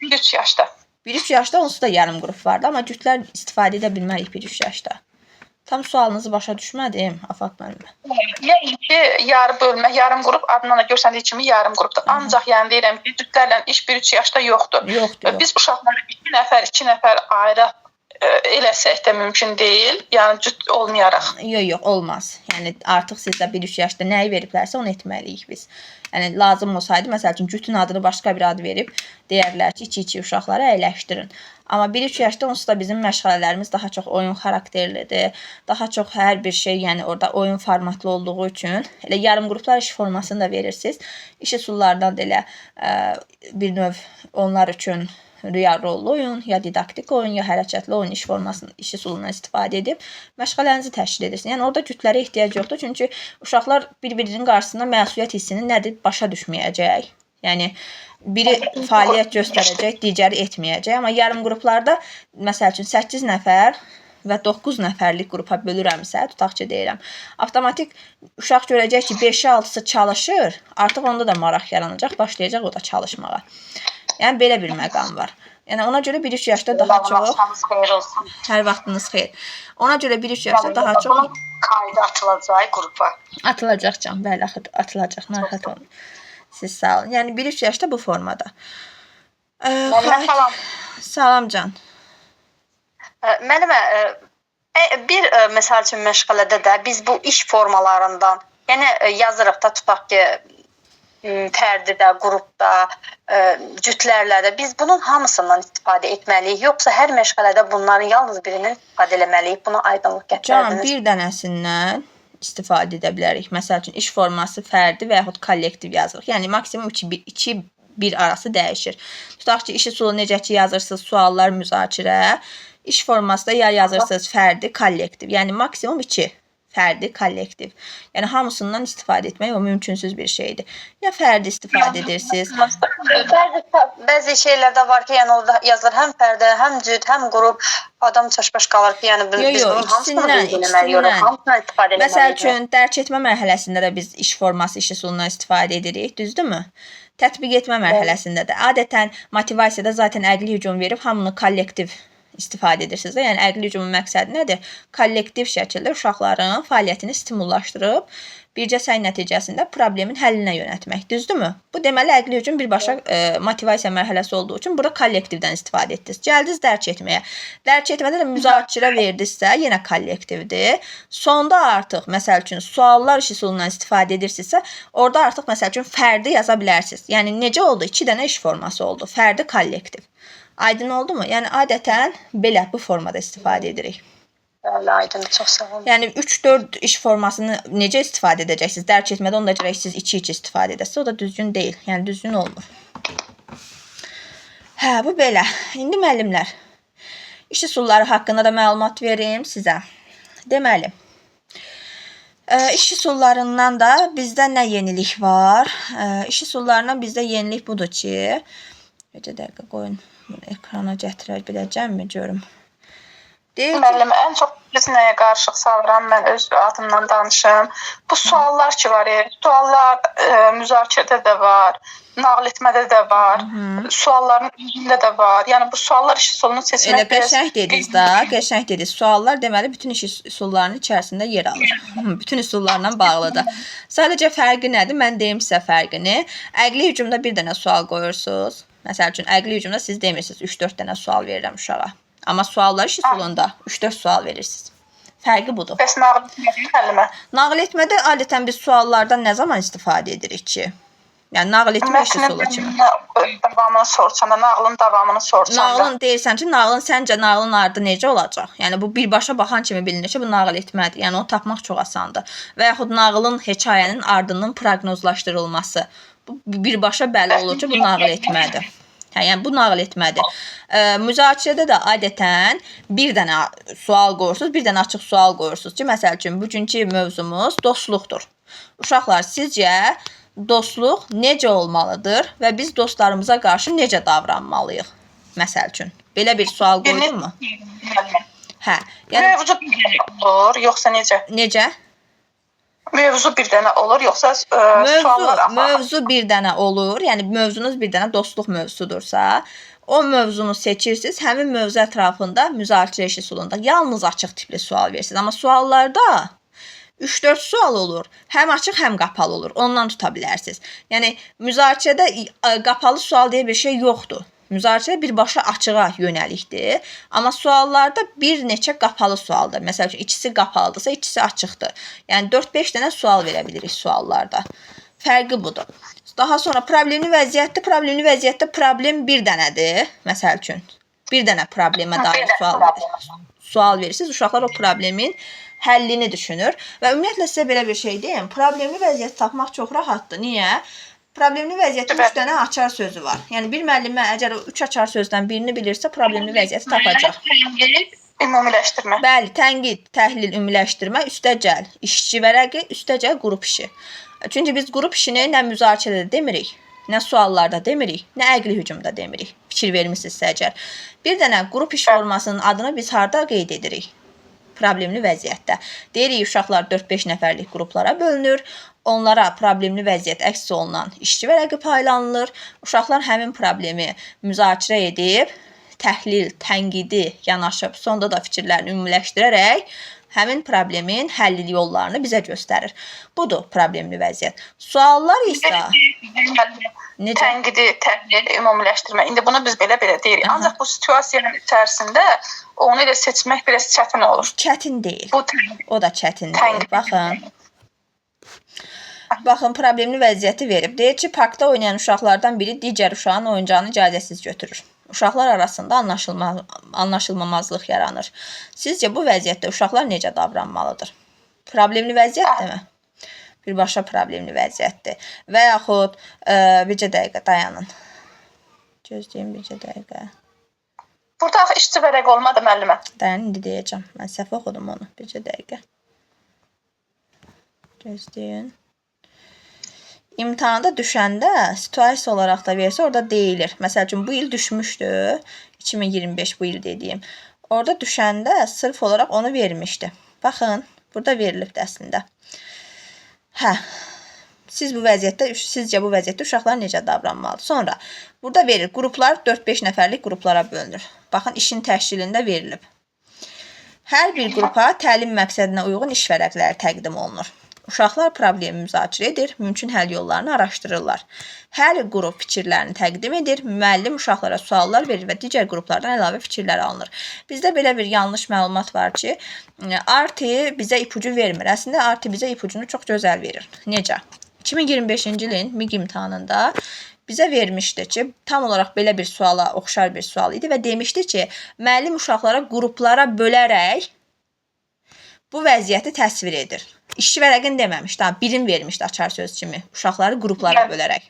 1-3 yaşda. 1-3 yaşda onsuz da yarım qrup vardı, amma cütlər istifadə edə bilmərik 1-3 yaşda. Tam sualınızı başa düşmədim, Afaq müəllimə. Yəni ki, yarı bölmə, yarım qrup adından da görsəndiyi kimi yarım qrupdur. Ancaq yəni deyirəm ki, cütlərlə iş 1-3 yaşda yoxdur. Yoxdur. Biz uşaqları 2 nəfər ayrı eləsək də mümkün deyil. Yəni cüt olmayaraq. Yox, olmaz. Yəni artıq sizdə 1-3 yaşda nəyi veriblərsə onu etməliyik biz. Yəni lazım olsaydı, məsəl üçün cütün adını başqa bir ad verib deyərlər ki, 2-2 uşaqları əyləşdirin. Amma 1-3 yaşda onsuz da bizim məşğələlərimiz daha çox oyun xarakterlidir. Daha çox hər bir şey, yəni orada oyun formatlı olduğu üçün elə yarım qruplar iş formasını da verirsiniz. İş üsullardan da elə bir növ onlar üçün real rollu oyun, ya didaktik oyun, ya hərəkətli oyun iş formasının iş üsulundan istifadə edib məşğələnizi təşkil edirsiniz. Yəni orada cütlərə ehtiyac yoxdur, çünki uşaqlar bir-birinin qarşısında məsuliyyət hissini nədir başa düşməyəcək. Yəni biri fəaliyyət göstərəcək, digəri etməyəcək. Amma yarım qruplarda məsəl üçün 8 nəfər və 9 nəfərlik qrupa bölürəmsə, tutaq ki deyirəm, avtomatik uşaq görəcək ki, 5-6-sı çalışır, artıq onda da maraq yaranacaq, başlayacaq o da çalışmağa. Yəni belə bir məqam var. Yəni ona görə 1-3 yaşda daha çox hər vaxtınız xeyir. Ona görə 1-3 yaşda daha çox kaydı atılacaq qrupa. Atılacaq can, bəli, atılacaq, narahat olmayın. Siz sağ olun. Yəni 1-3 yaşda bu formada. Salam. Salam can. Müəllimə, bir məsəl üçün məşğələdə də biz bu iş formalarından, yəni yazırıq da tutaq ki, fərdidə, qrupda, cütlərlə də biz bunun hamısından istifadə etməliyik, yoxsa hər məşğələdə bunların yalnız birindən istifadə etməliyik? Buna aydınlıq gətirdiniz. Can, bir dənəsindən istifadə edə bilərik. Məsəl üçün iş forması fərdi və yaxud kollektiv yazırıq. Yəni maksimum 2-1 arası dəyişir. Tutaq ki, iş üsulu necə ki yazırsınız, suallar, müzakirə. İş forması da ya yazırsınız fərdi, kollektiv. Yəni maksimum 2 fərdi, kollektiv. Yəni hamısından istifadə etmək o mümkünsüz bir şeydir. Ya fərdi istifadə edirsiniz. Bəzi şeylərdə var ki, yəni orada yazılır həm fərdi, həm cüt, həm qrup, adam çaşbaş qalır ki, yəni biz bunun hamısından istifadə etməliyik. Məsəl üçün, dərk etmə mərhələsində də biz iş forması, iş üsulundan istifadə edirik, düzdürmü? Tətbiq etmə mərhələsində də. Adətən motivasiyada zaten əqli hücum verib hamını kollektiv istifadə edirsiniz. Yəni əqli hücumun məqsədi nədir? Kollektiv şəkildə uşaqların fəaliyyətini stimullaşdırıb bircə səy nəticəsində problemin həllinə yönəltmək. Düzdürmü? Bu deməli əqli hücum birbaşa motivasiya mərhələsi olduğu üçün burada kollektivdən istifadə etdiniz. Gəldiniz dərk etməyə. Dərk etmədə də müzakirə verdinizsə, yenə kollektivdir. Sonda artıq məsəl üçün suallar iş üsulundan istifadə edirsinizsə, orada artıq məsəl üçün fərdi yaza bilərsiniz. Yəni necə oldu? 2 dənə iş forması oldu. Fərdi, kollektiv. Aydın oldu mu? Yəni adətən belə bu formada istifadə edirik. Bəli, aydındır. Çox sağ olun. Yəni 3-4 iş formasını necə istifadə edəcəksiniz? Dərk etmədə onu da gərək siz 2-2 istifadə edəsiniz. O da düzgün deyil. Yəni düzgün olmur. Hə, bu belə. İndi müəllimlər, iş üsulları haqqında da məlumat verim sizə. Deməli, iş üsullarından da bizdə nə yenilik var? İş üsullarından bizdə yenilik budur ki, bir dəqiqə qoyun. Bunu ekrana gətirə biləcəmmi görüm. Müəllim, ən çox biz nəyə qarışıq salıram, mən öz adımdan danışım. Bu suallar ki var, suallar müzakirədə də var, nağıl etmədə də var, sualların üzründə də var. Yəni bu suallar iş üsulunu seçmək. Elə qəşəng dediniz da, qəşəng dediniz. Suallar deməli bütün iş üsullarının içərisində yer alır. Bütün üsullarla bağlıdır. Sadəcə fərqi nədir? Mən deyim sizə fərqini. Əqli hücumda bir dənə sual qoyursunuz. Məsəl üçün əqli hücumda siz demirsiniz 3-4 dənə sual verirəm uşağa. Amma suallar iş üsulunda 3-4 sual verirsiniz. Fərqi budur. Bəs nağıl etmədə müəllimə? Nağıl etmədə adətən biz suallardan nə zaman istifadə edirik ki? Yəni nağıl etmə işi sola kimi. Davamını soruşanda, nağılın davamını soruşanda. Nağılın deyirsən ki, səncə nağılın ardı necə olacaq? Yəni bu birbaşa baxan kimi bilinir ki, bu nağıl etmədir. Yəni onu tapmaq çox asandır. Və yaxud nağılın, hekayənin ardının proqnozlaşdırılması. Bu birbaşa bəlli olur ki, bu nağıl etmədir. Hə, yəni bu nağıl etmədir. Müzakirədə də adətən bir dənə sual qoyursunuz, bir dənə açıq sual qoyursunuz ki, məsəl üçün bugünkü mövzumuz dostluqdur. Uşaqlar, sizcə dostluq necə olmalıdır və biz dostlarımıza qarşı necə davranmalıyıq? Məsəl üçün. Belə bir sual qoydunmu? Hə. Yəni mövzu bir dənə olur, yoxsa necə? Necə? Mövzu bir dənə olur, yoxsa suallar axar? Mövzu bir dənə olur. Yəni mövzunuz bir dənə dostluq mövzusudursa, o mövzunu seçirsiniz, həmin mövzu ətrafında müzakirə işi üsulunda yalnız açıq tipli sual verirsiniz. Amma suallarda 3-4 sual olur. Həm açıq, həm qapalı olur. Ondan tuta bilərsiniz. Yəni müzakirədə qapalı sual deyə bir şey yoxdur. Müzakirə birbaşa açığa yönəlikdir. Amma suallarda bir neçə qapalı sualdır. Məsəl üçün ikisi qapalıdırsa, ikisi açıqdır. Yəni 4-5 dənə sual verə bilirik suallarda. Fərqi budur. Daha sonra problemli vəziyyətdə, problem bir dənədir. Məsəl üçün bir dənə problemə dair sual verirsiniz. Uşaqlar o problemin həllini düşünür. Və ümumiyyətlə sizə belə bir şey deyim. Problemli vəziyyət tapmaq çox rahatdır. Niyə? Problemli vəziyyətdə 3 dənə açar sözü var. Yəni bir müəllimə əgər o 3 açar sözdən birini bilirsə, problemli vəziyyəti tapacaq. Ümumiləşdirmə. Bəli, tənqid, təhlil, ümumiləşdirmə, üstəgəl, işçi vərəqi, üstəgəl qrup işi. Çünki biz qrup işini nə müzakirədə demirik, nə suallarda demirik, nə əqli hücumda demirik. Fikir vermisinizsə əgər. Bir dənə qrup iş formasının adını biz harda qeyd edirik? Problemli vəziyyətdə. Deyirik, uşaqlar 4-5 nəfərlik qruplara bölünür. Onlara problemli vəziyyət əks olunan işçi vərəqi paylanılır. Uşaqlar həmin problemi müzakirə edib, təhlil, tənqidi yanaşıb, sonda da fikirlərini ümumiləşdirərək həmin problemin həll yollarını bizə göstərir. Budur problemli vəziyyət. Suallar isə necə? Tənqidi, təhlil, ümumiləşdirmə. İndi bunu biz belə deyirik. Ancaq bu situasiyanın içərisində onu elə seçmək biraz çətin olur. Çətin deyil. Bu o da çətin deyil. Baxın, problemli vəziyyəti verib. Deyir ki, parkda oynayan uşaqlardan biri digər uşağın oyuncağını icazəsiz götürür. Uşaqlar arasında anlaşılmamazlıq yaranır. Sizcə bu vəziyyətdə uşaqlar necə davranmalıdır? Problemli vəziyyətdirmi? Birbaşa problemli vəziyyətdir. Və yaxud bircə dəqiqə dayanın. Gözləyin bircə dəqiqə. Burada işçi vərəq olmadı müəllimə. Dayanın, indi deyəcəm. Mən səhv oxudum onu. Bircə dəqiqə. Gözləyin. İmtahanda düşəndə situasiya olaraq da versə orada deyilir. Məsəl üçün bu il düşmüşdü. 2025 bu il dediyim. Orada düşəndə sırf olaraq onu vermişdi. Baxın, burada verilibdir əslində. Hə. Sizcə bu vəziyyətdə uşaqlar necə davranmalıdır? Sonra burada verir. Qruplar 4-5 nəfərlik qruplara bölünür. Baxın, işin təşkilində verilib. Hər bir qrupa təlim məqsədinə uyğun iş vərəqləri təqdim olunur. Uşaqlar problemi müzakirə edir, mümkün həll yollarını araşdırırlar. Hər qrup fikirlərini təqdim edir, müəllim uşaqlara suallar verir və digər qruplardan əlavə fikirlər alınır. Bizdə belə bir yanlış məlumat var ki, ARTI bizə ipucu vermir. Əslində ARTI bizə ipucunu çox gözəl verir. Necə? 2025-ci ilin MİQ imtahanında bizə vermişdi ki, tam olaraq belə bir suala oxşar bir sual idi və demişdi ki, müəllim uşaqlara qruplara bölərək bu vəziyyəti təsvir edir. İşçi vərəqini deməmişdi, birim vermişdi açar söz kimi, uşaqları qruplara bölərək.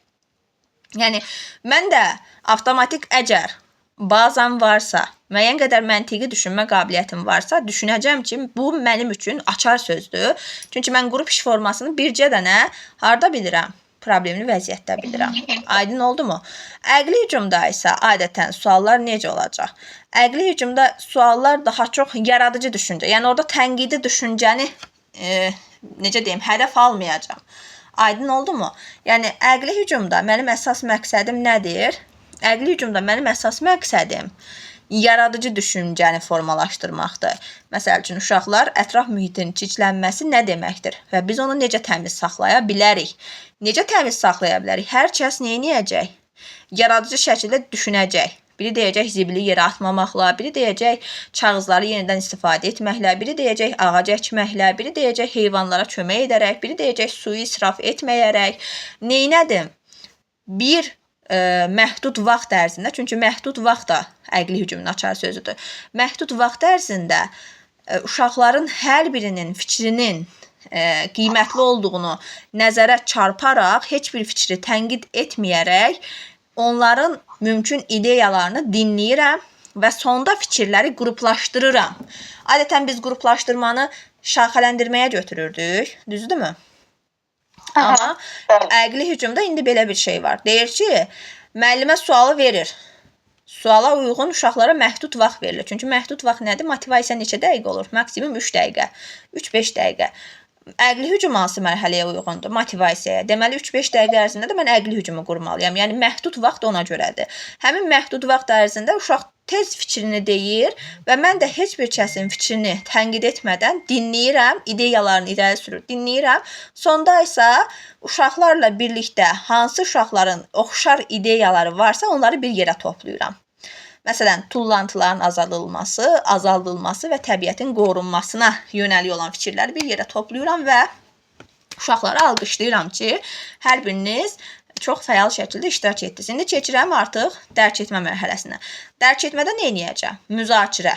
Yəni, mən də avtomatik əgər bazam varsa, müəyyən qədər məntiqi düşünmə qabiliyyətim varsa, düşünəcəm ki, bu mənim üçün açar sözdür. Çünki mən qrup iş formasını bircə dənə harda bilirəm? Problemli vəziyyətdə bilirəm. Aydın oldu mu? Əqli hücumda isə adətən suallar necə olacaq? Əqli hücumda suallar daha çox yaradıcı düşüncə. Yəni, orada tənqidi düşüncəni necə deyim, hədəf almayacaq. Aydın oldu mu? Yəni, əqli hücumda mənim əsas məqsədim nədir? Əqli hücumda mənim əsas məqsədim yaradıcı düşüncəni formalaşdırmaqdır. Məsəl üçün, uşaqlar ətraf mühitin çirklənməsi nə deməkdir? Və biz onu necə təmiz saxlaya bilərik? Necə təmiz saxlaya bilərik? Hər kəs nə edəcək? Yaradıcı şəkildə düşünəcək. Biri deyəcək zibili yerə atmamaqla, biri deyəcək kağızları yenidən istifadə etməklə, biri deyəcək ağac əkməklə, biri deyəcək heyvanlara kömək edərək, biri deyəcək suyu israf etməyərək. Neynədim? bir məhdud vaxt ərzində, çünki məhdud vaxt da əqli hücumun açar sözüdür. Məhdud vaxt ərzində uşaqların hər birinin fikrinin qiymətli olduğunu nəzərə çarparaq, heç bir fikri tənqid etməyərək onların mümkün ideyalarını dinləyirəm və sonda fikirləri qruplaşdırıram. Adətən biz qruplaşdırmanı şaxələndirməyə götürürdük, düzdürmü? Amma əqli hücumda indi belə bir şey var. Deyir ki, müəllimə sualı verir. Suala uyğun uşaqlara məhdud vaxt verilir. Çünki məhdud vaxt nədir? Motivasiya neçə dəqiqə olur? Maksimum 3 dəqiqə, 3-5 dəqiqə. Əqli hücum hansı mərhələyə uyğundur? Motivasiyaya. Deməli 3-5 dəqiqə ərzində də mən əqli hücumu qurmalıyam. Yəni məhdud vaxt ona görədir. Həmin məhdud vaxt ərzində uşaq tez fikrini deyir və mən də heç bir kəsin fikrini tənqid etmədən dinləyirəm, ideyalarını irəli sürür, dinləyirəm. Sonda isə uşaqlarla birlikdə hansı uşaqların oxşar ideyaları varsa onları bir yerə toplayıram. Məsələn, tullantıların azaldılması və təbiətin qorunmasına yönəlik olan fikirləri bir yerə toplayıram və uşaqları alqışlayıram ki, hər biriniz çox fəal şəkildə iştirak etdiniz. İndi keçirəm artıq dərk etmə mərhələsinə. Dərk etmədə nə edəcəm? Müzakirə.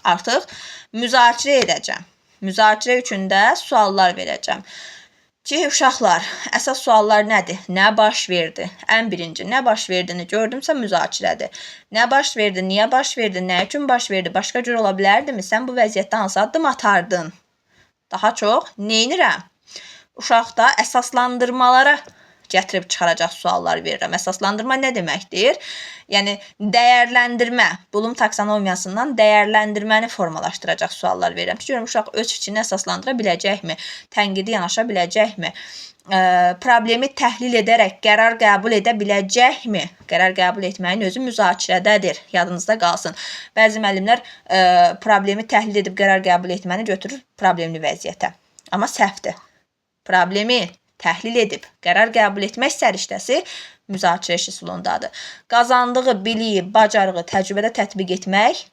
Artıq müzakirə edəcəm. Müzakirə üçün də suallar verəcəm. Ki, uşaqlar, əsas suallar nədir? Nə baş verdi? Ən birinci, nə baş verdiyini gördümsə müzakirədir. Nə baş verdi? Niyə baş verdi? Nə üçün baş verdi? Başqa cür ola bilərdimi? Sən bu vəziyyətdə hansı addım atardın? Daha çox neynirəm? Uşaqda əsaslandırmalara gətirib çıxaracaq suallar verirəm. Əsaslandırma nə deməkdir? Yəni, dəyərləndirmə, Bloom taksonomiyasından dəyərləndirməni formalaşdıracaq suallar verirəm. Görürəm, uşaq öz fikrini əsaslandıra biləcəkmi? Tənqidi yanaşa biləcəkmi? Problemi təhlil edərək qərar qəbul edə biləcəkmi? Qərar qəbul etməyin özü müzakirədədir. Yadınızda qalsın. Bəzi müəllimlər problemi təhlil edib qərar qəbul etməni götürür problemli vəziyyətə. Amma səhvdir. Problemi təhlil edib qərar qəbul etmək səriştəsi müzakirə üsulundadır. Qazandığı biliyi, bacarığı təcrübədə tətbiq etmək,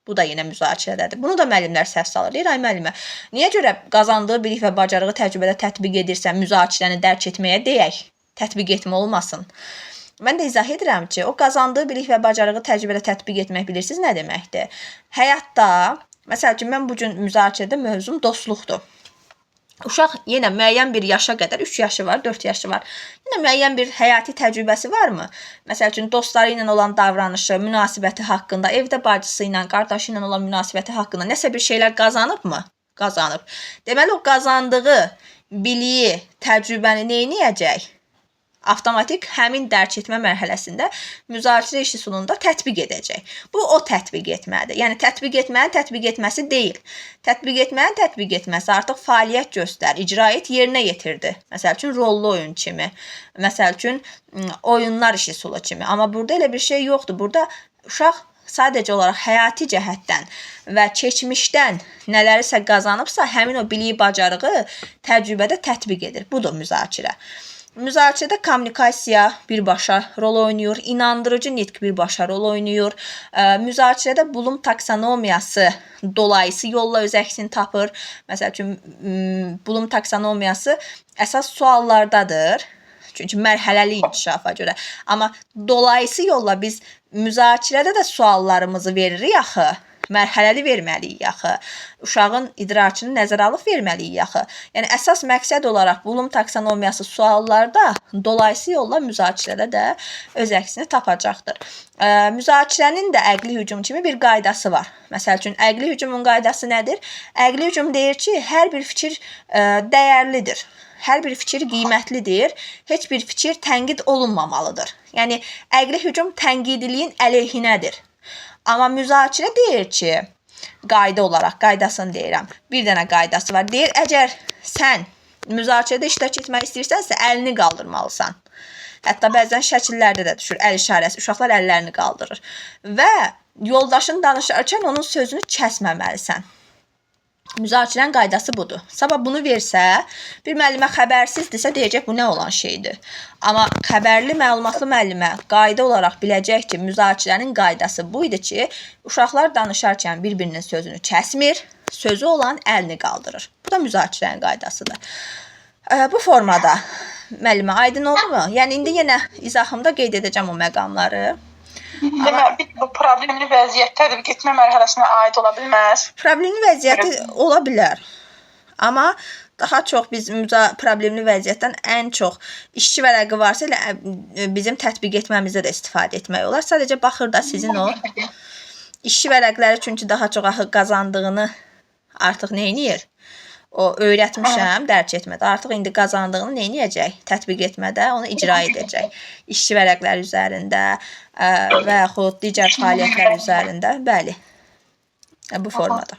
bu da yenə müzakirədədir. Bunu da müəllimlər səhv salır. Deyir, ay müəllimə, niyə görə qazandığı bilik və bacarığı təcrübədə tətbiq edirsən, müzakirəni dərk etməyə deyək, tətbiq etmə olmasın. Mən də izah edirəm ki, o qazandığı bilik və bacarığı təcrübədə tətbiq etmək bilirsiniz nə deməkdir? Həyatda, məsəl üçün, mən bugün müzakirədə mövzum dostluqdur. Uşaq yenə müəyyən bir yaşa qədər, 3 yaşı var, 4 yaşı var. Yenə müəyyən bir həyati təcrübəsi varmı? Məsəl üçün, dostları ilə olan davranışı, münasibəti haqqında, evdə bacısı ilə, qardaşı ilə olan münasibəti haqqında nəsə bir şeylər qazanıbmı? Qazanıb. Deməli, o qazandığı biliyi, təcrübəni neyniyəcək? Avtomatik həmin dərk etmə mərhələsində müzakirə üsulunda tətbiq edəcək. Bu, o tətbiq etmədir. Yəni, tətbiq etmənin tətbiq etməsi deyil. Tətbiq etmənin tətbiq etməsi artıq fəaliyyət göstər, icra et, yerinə yetirdi. Məsəl üçün, rollu oyun kimi. Məsəl üçün, oyunlar üsulu kimi. Amma burada elə bir şey yoxdur. Burada uşaq sadəcə olaraq həyati cəhətdən və keçmişdən nələrisə qazanıbsa, həmin o biliyi, bacarığı təcrübədə tətbiq edir. Budur müzakirə. Müzakirədə kommunikasiya birbaşa rol oynayır, inandırıcı nitq birbaşa rol oynayır. Müzakirədə Bloom taksonomiyası dolayısı yolla öz əksini tapır. Məsəl üçün, Bloom taksonomiyası əsas suallardadır. Çünki mərhələli inkişafa görə. Amma dolayısı yolla biz müzakirədə də suallarımızı veririk axı. Mərhələli verməliyik axı. Uşağın idrakını nəzərə alıb verməliyik axı. Yəni, əsas məqsəd olaraq Bloom taksonomiyası suallarda dolayısı yolla müzakirədə də öz əksini tapacaqdır. Müzakirənin də əqli hücum kimi bir qaydası var. Məsəl üçün, əqli hücumun qaydası nədir? Əqli hücum deyir ki, hər bir fikir dəyərlidir. Hər bir fikir qiymətlidir. Heç bir fikir tənqid olunmamalıdır. Yəni, əqli hücum tənqidiliyin əleyhinədir. Amma müzakirə deyir ki, qayda olaraq, qaydasını deyirəm, bir dənə qaydası var. Deyir, əgər sən müzakirədə iştirak etmək istəyirsənsə, əlini qaldırmalısan. Hətta bəzən şəkillərdə də düşür, əl işarəsi, uşaqlar əllərini qaldırır. Və yoldaşın danışarkən onun sözünü kəsməməlisən. Müzakirənin qaydası budur. Sabah bunu versə, bir müəllimə xəbərsizdirsə, deyəcək, bu nə olan şeydir. Amma xəbərli, məlumatlı müəllimə qayda olaraq biləcək ki, müzakirənin qaydası bu idi ki, uşaqlar danışarkən bir-birinin sözünü kəsmir, sözü olan əlini qaldırır. Bu da müzakirənin qaydasıdır. Bu formada Müəllimə, aydın oldu mu? Yəni indi yenə izahımda qeyd edəcəm o məqamları. Deməli, bu problemli vəziyyət tətbiq etmə mərhələsinə aid ola bilməz. Problemli vəziyyəti ola bilər. Amma daha çox biz problemli vəziyyətdən ən çox işçi vərəqi varsa elə bizim tətbiq etməmizdə də istifadə etmək olar. Sadəcə baxır da sizin o işçi vərəqləri çünki daha çox axı qazandığını artıq nə edir? O öyrətmişəm, dərk etmədə. Artıq indi qazandığını nə edəcək? Tətbiq etmədə onu icra edəcək. İşçi vərəqləri üzərində və yaxud digər fəaliyyətlər üzərində. Bəli. Bu formada.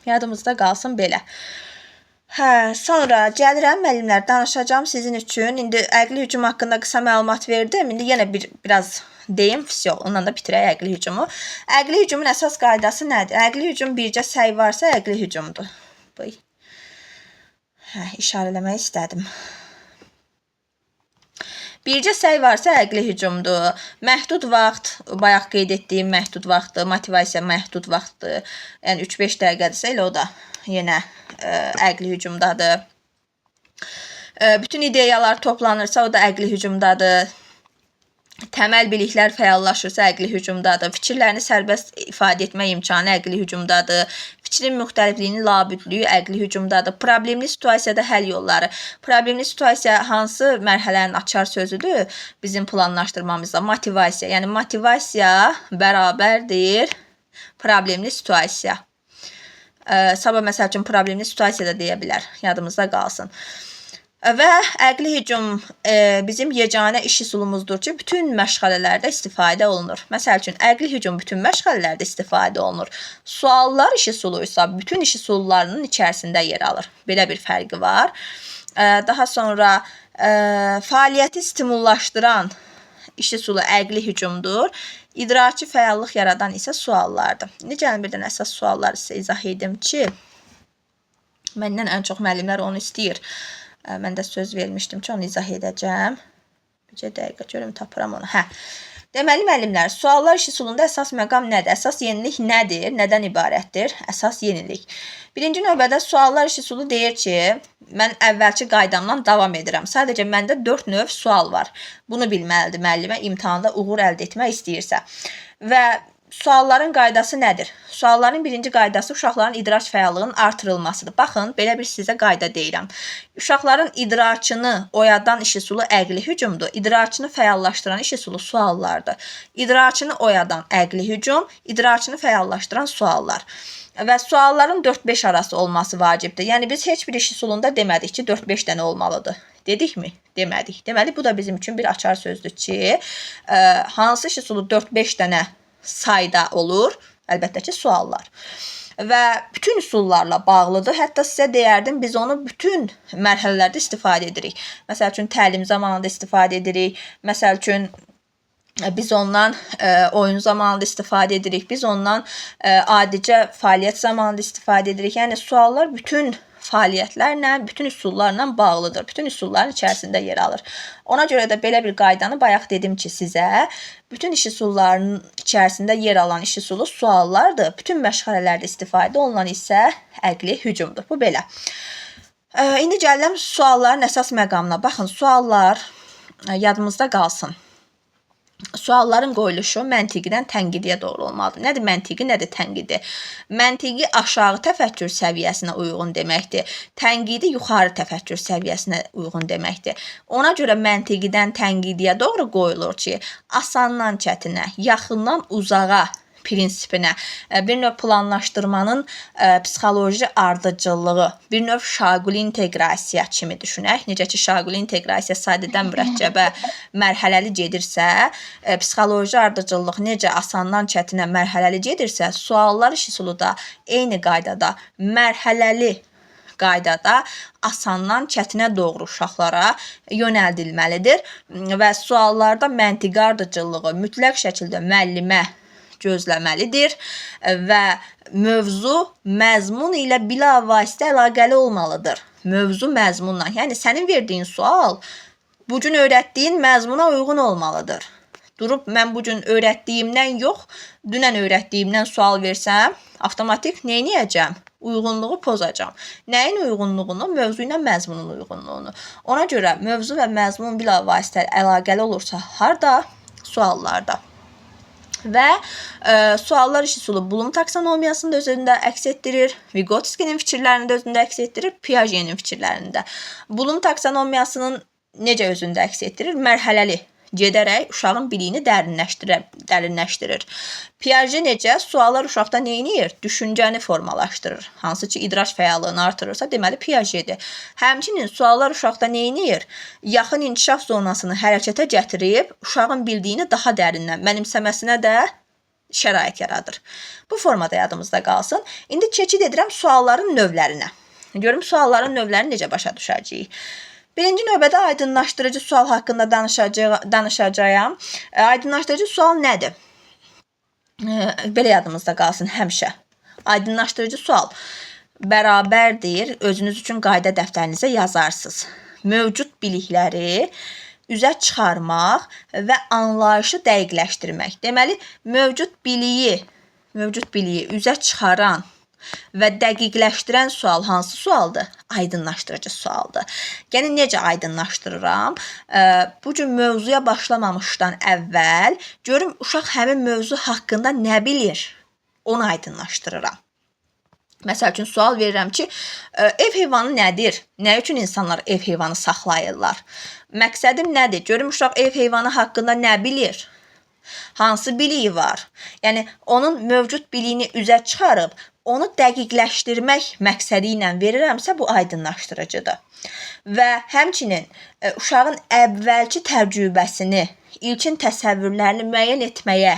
Yadımızda qalsın belə. Sonra gəlirəm müəllimlər, danışacağım sizin üçün. İndi əqli hücum haqqında qısa məlumat verdim. İndi yenə biraz deyim, ondan da bitirək əqli hücumu. Əqli hücumun əsas qaydası nədir? Əqli hücum bircə səy varsa əqli hücumdur. İşarələmək istədim. Bircə səy varsa əqli hücumdur. Məhdud vaxt, bayaq qeyd etdiyim məhdud vaxtdır, motivasiya məhdud vaxtdır. Yəni 3-5 dəqiqədirsə elə o da yenə əqli hücumdadır. Bütün ideyalar toplanırsa o da əqli hücumdadır. Təməl biliklər fəallaşırsa əqli hücumdadır. Fikirlərini sərbəst ifadə etmə imkanı əqli hücumdadır. Fikrin müxtəlifliyinin labüdlüyü əqli hücumdadır. Problemli situasiyada həll yolları. Problemli situasiya hansı mərhələnin açar sözüdür? Bizim planlaşdırmamızda motivasiya. Yəni motivasiya bərabərdir problemli situasiya. Sabah məsəl üçün problemli situasiya da deyə bilər. Yadımızda qalsın. Və əqli hücum bizim yeganə iş üsulumuzdur ki, bütün məşğələlərdə istifadə olunur. Məsəl üçün, əqli hücum bütün məşğələlərdə istifadə olunur. Suallar iş üsulu isə bütün iş üsullarının içərisində yer alır. Belə bir fərqi var. Daha sonra fəaliyyəti stimullaşdıran iş üsulu əqli hücumdur. İdraki fəallıq yaradan isə suallardır. İndi gəlin birdən əsas sualları sizə izah edim ki, məndən ən çox müəllimlər onu istəyir. Mən də söz vermişdim ki, onu izah edəcəm. Bir dəqiqə görüm, tapıram onu. Deməli, müəllimlər, suallar iş üsulunda əsas məqam nədir? Əsas yenilik nədir? Nədən ibarətdir? Əsas yenilik. Birinci növbədə suallar iş üsulu deyir ki, mən əvvəlki qaydamdan davam edirəm. Sadəcə məndə 4 növ sual var. Bunu bilməlidir müəllimə imtahanda uğur əldə etmək istəyirsə. Və sualların qaydası nədir? Sualların birinci qaydası uşaqların idrak fəallığının artırılmasıdır. Baxın, belə bir sizə qayda deyirəm. Uşaqların idrakını oyadan iş üsulu əqli hücumdur. İdrakını fəallaşdıran iş üsulu suallardır. İdrakını oyadan əqli hücum, idrakını fəallaşdıran suallar. Və sualların 4-5 arası olması vacibdir. Yəni biz heç bir iş üsulunda demədik ki, 4-5 dənə olmalıdır. Dedikmi? Demədik. Deməli, bu da bizim üçün bir açar sözdür ki, hansı iş üsulu 4-5 dənə sayda olur? Əlbəttə ki, suallar. Və bütün üsullarla bağlıdır. Hətta sizə deyərdim, biz onu bütün mərhələlərdə istifadə edirik. Məsəl üçün, təlim zamanında istifadə edirik. Məsəl üçün, biz ondan oyun zamanında istifadə edirik. Biz ondan adicə fəaliyyət zamanında istifadə edirik. Yəni, suallar bütün fəaliyyətlərlə, bütün üsullarla bağlıdır. Bütün üsulların içərisində yer alır. Ona görə də belə bir qaydanı bayaq dedim ki, sizə bütün iş üsullarının içərisində yer alan iş üsulu suallardır. Bütün məşğələlərdə istifadə olunan isə əqli hücumdur. Bu belə. İndi gələm sualların əsas məqamına. Baxın, suallar yadımızda qalsın. Sualların qoyuluşu məntiqidən tənqidiyə doğru olmalıdır. Nədir məntiqi, nədir tənqidi? Məntiqi aşağı təfəkkür səviyyəsinə uyğun deməkdir. Tənqidi yuxarı təfəkkür səviyyəsinə uyğun deməkdir. Ona görə məntiqidən tənqidiyə doğru qoyulur ki, asandan çətinə, yaxından uzağa prinsipinə, bir növ planlaşdırmanın psixoloji ardıcıllığı, bir növ şaquli inteqrasiya kimi düşünək. Necə ki, şaquli inteqrasiya sadədən mürəkkəbə mərhələli gedirsə, psixoloji ardıcıllıq necə asandan çətinə mərhələli gedirsə, suallar iş üsulu da eyni qaydada mərhələli qaydada asandan çətinə doğru uşaqlara yönəldilməlidir və suallarda məntiqi ardıcıllığı mütləq şəkildə müəllimə gözləməlidir və mövzu məzmun ilə bilavasitə əlaqəli olmalıdır. Mövzu məzmunla. Yəni, sənin verdiyin sual bugün öyrətdiyin məzmuna uyğun olmalıdır. Durub, mən bugün öyrətdiyimdən yox, dünən öyrətdiyimdən sual versəm, avtomatik neyniyəcəm? uyğunluğu pozacağam. Nəyin uyğunluğunu? Mövzu ilə məzmunun uyğunluğunu. Ona görə mövzu və məzmun bilavasitə əlaqəli olursa harda? Suallarda. Və suallar işi üsulu Bloom taksonomiyasını da özündə əks etdirir, Vygotsky'nin fikirlərini də özündə əks etdirir, Piaget'in fikirlərini də. Bloom taksonomiyasının necə özündə əks etdirir? Mərhələli gedərək uşağın biliyini dərinləşdirir. Piaget necə? Suallar uşaqda nə edir? Düşüncəni formalaşdırır. Hansı ki, idraç fəallığını artırırsa, deməli Piagetdir. Həmçinin suallar uşaqda nə edir? Yaxın inkişaf zonasını hərəkətə gətirib, uşağın bildiyini daha dərindən mənimsəməsinə də şərait yaradır. Bu formada yadımızda qalsın. İndi keçid edirəm sualların növlərinə. Görüm sualların növlərini necə başa düşəcəyik. Birinci növbədə aydınlaşdırıcı sual haqqında danışacağam. Aydınlaşdırıcı sual nədir? Belə yadımızda qalsın həmişə. Aydınlaşdırıcı sual bərabərdir. Özünüz üçün qayda dəftərinizə yazarsınız. Mövcud bilikləri üzə çıxarmaq və anlayışı dəqiqləşdirmək. Deməli, mövcud biliyi üzə çıxaran və dəqiqləşdirən sual hansı sualdır? Aydınlaşdırıcı sualdır. Yəni, necə aydınlaşdırıram? Bu gün mövzuya başlamamışdan əvvəl görüm uşaq həmin mövzu haqqında nə bilir? Onu aydınlaşdırıram. Məsəl üçün, sual verirəm ki, ev heyvanı nədir? Nə üçün insanlar ev heyvanı saxlayırlar? Məqsədim nədir? Görüm uşaq ev heyvanı haqqında nə bilir? Hansı biliyi var? Yəni, onun mövcud biliyini üzə çıxarıb, onu dəqiqləşdirmək məqsədi ilə verirəmsə, bu aydınlaşdırıcıdır. Və həmçinin uşağın əvvəlki təcrübəsini, ilkin təsəvvürlərini müəyyən etməyə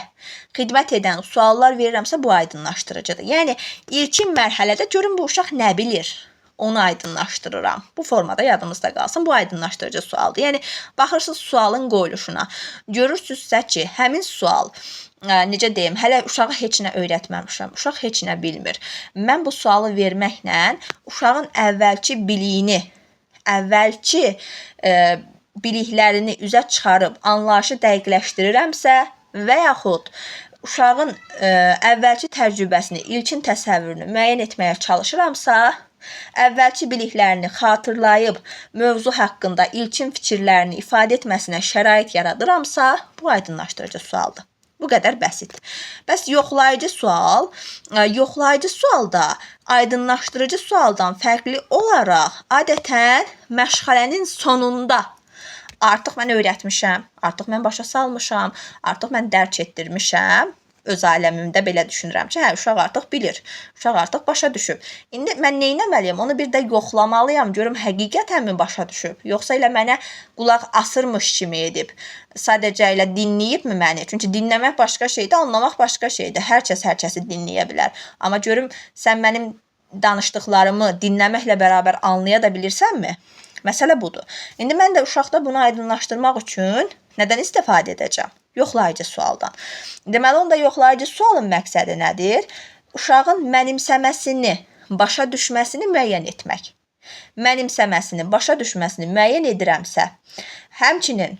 xidmət edən suallar verirəmsə, bu aydınlaşdırıcıdır. Yəni, ilkin mərhələdə görün bu uşaq nə bilir? Onu aydınlaşdırıram. Bu formada yadımızda qalsın. Bu aydınlaşdırıcı sualdır. Yəni, baxırsınız sualın qoyuluşuna. Görürsünüzsə ki, həmin sual, necə deyim, hələ uşağa heç nə öyrətməmişəm. Uşaq heç nə bilmir. Mən bu sualı verməklə uşağın əvvəlki biliyini, əvvəlki biliklərini üzə çıxarıb anlayışı dəqiqləşdirirəmsə və yaxud uşağın əvvəlki təcrübəsini, ilkin təsəvvürünü müəyyən etməyə çalışıramsa, əvvəlki biliklərini xatırlayıb mövzu haqqında ilkin fikirlərini ifadə etməsinə şərait yaradıramsa, bu aydınlaşdırıcı sualdır. Bu qədər bəsit. Bəs yoxlayıcı sualda aydınlaşdırıcı sualdan fərqli olaraq adətən məşğələnin sonunda artıq mən öyrətmişəm, artıq mən başa salmışam, artıq mən dərk etdirmişəm. Öz aləmimdə belə düşünürəm ki, uşaq artıq bilir, uşaq artıq başa düşüb. İndi mən nə etməliyəm? Onu bir də yoxlamalıyam, görüm həqiqətənmi başa düşüb, yoxsa elə mənə qulaq asırmış kimi edib, sadəcə elə dinləyibmi məni? Çünki dinləmək başqa şeydir, anlamaq başqa şeydir. Hər kəsi dinləyə bilər. Amma görüm, sən mənim danışdıqlarımı dinləməklə bərabər anlaya da bilirsənmi? Məsələ budur. İndi mən də uşaqda bunu aydınlaşdırmaq üçün nədən istifadə edəcəm? Yoxlayıcı sualdan. Deməli, onda yoxlayıcı sualın məqsədi nədir? Uşağın mənimsəməsini, başa düşməsini müəyyən etmək. Mənimsəməsini, başa düşməsini müəyyən edirəmsə, həmçinin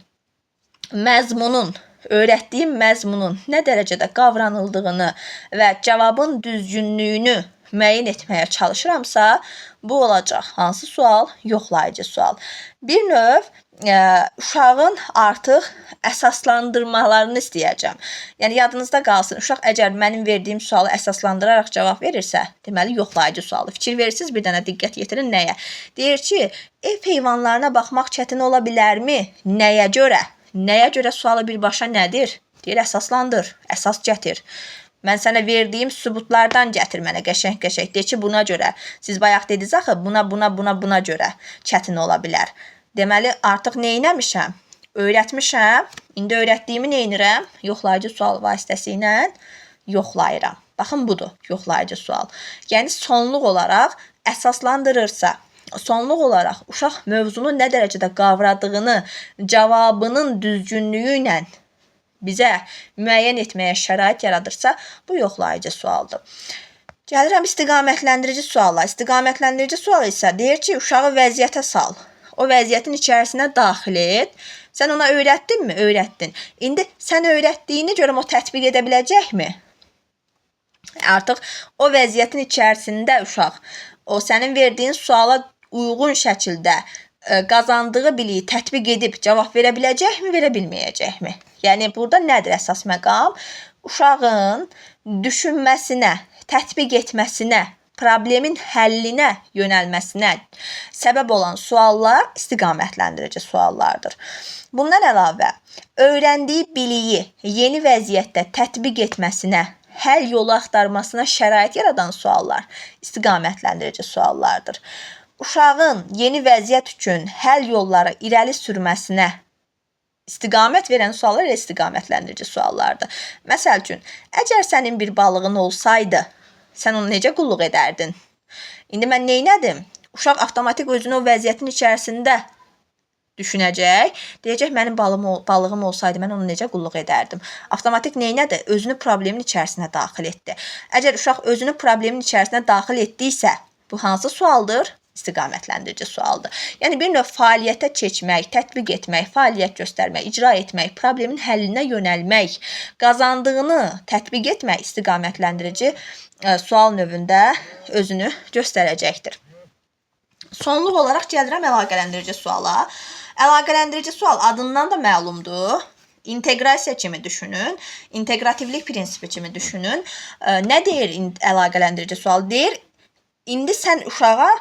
məzmunun, öyrətdiyim məzmunun nə dərəcədə qavranıldığını və cavabın düzgünlüyünü müəyyən etməyə çalışıramsa, bu olacaq. Hansı sual? Yoxlayıcı sual. Bir növ uşağın artıq əsaslandırmalarını istəyəcəm. Yəni, yadınızda qalsın, uşaq əgər mənim verdiyim sualı əsaslandıraraq cavab verirsə, deməli, yoxlayıcı sualdır. Fikir verirsiniz, bir dənə diqqət yetirin nəyə? Deyir ki, ev heyvanlarına baxmaq çətin ola bilərmi? Nəyə görə? Nəyə görə sualı birbaşa nədir? Deyir, əsaslandır, əsas gətir. Mən sənə verdiyim sübutlardan gətir mənə qəşəng-qəşəng. Deyir ki, buna görə. Siz bayaq dediniz axı, buna görə çətin ola bilər. Deməli, artıq nə etmişəm? Öyrətmişəm. İndi öyrətdiyimi nə edirəm? Yoxlayıcı sual vasitəsilə yoxlayıram. Baxın, budur yoxlayıcı sual. Yəni, sonluq olaraq əsaslandırırsa, sonluq olaraq uşaq mövzunu nə dərəcədə qavradığını cavabının düzgünlüyü ilə bizə müəyyən etməyə şərait yaradırsa, bu yoxlayıcı sualdır. Gəlirəm istiqamətləndirici suala. İstiqamətləndirici sual isə deyir ki, uşağı vəziyyətə sal. O vəziyyətin içərisinə daxil et. Sən ona öyrətdinmi? Öyrətdin. İndi sən öyrətdiyini görüm o tətbiq edə biləcəkmi? Artıq o vəziyyətin içərisində uşaq o sənin verdiyin suala uyğun şəkildə qazandığı biliyi tətbiq edib cavab verə biləcəkmi, verə bilməyəcəkmi? Yəni burada nədir əsas məqam? Uşağın düşünməsinə, tətbiq etməsinə, problemin həllinə yönəlməsinə səbəb olan suallar istiqamətləndirici suallardır. Bundan əlavə, öyrəndiyi biliyi yeni vəziyyətdə tətbiq etməsinə, həll yolu axtarmasına şərait yaradan suallar istiqamətləndirici suallardır. Uşağın yeni vəziyyət üçün həll yolları irəli sürməsinə istiqamət verən suallar istiqamətləndirici suallardır. Məsəl üçün, əgər sənin bir balığın olsaydı, sən onu necə qulluq edərdin? İndi mən neynədim? Uşaq avtomatik özünü o vəziyyətin içərisində düşünəcək. Deyəcək, mənim balığım olsaydı, mən onu necə qulluq edərdim? Avtomatik neynədir? Özünü problemin içərisinə daxil etdi. Əgər uşaq özünü problemin içərisinə daxil etdiysə, bu hansı sualdır? İstiqamətləndirici sualdır. Yəni, bir növ fəaliyyətə keçmək, tətbiq etmək, fəaliyyət göstərmək, icra etmək, problemin həllinə yönəlmək, qazandığını tətbiq etmək istiqamətləndirici sual növündə özünü göstərəcəkdir. Sonluq olaraq gəlirəm əlaqələndirici suala. Əlaqələndirici sual adından da məlumdur. İnteqrasiya kimi düşünün, inteqrativlik prinsipi kimi düşünün. Nə deyir əlaqələndirici sual? Deyir, indi sən uşağa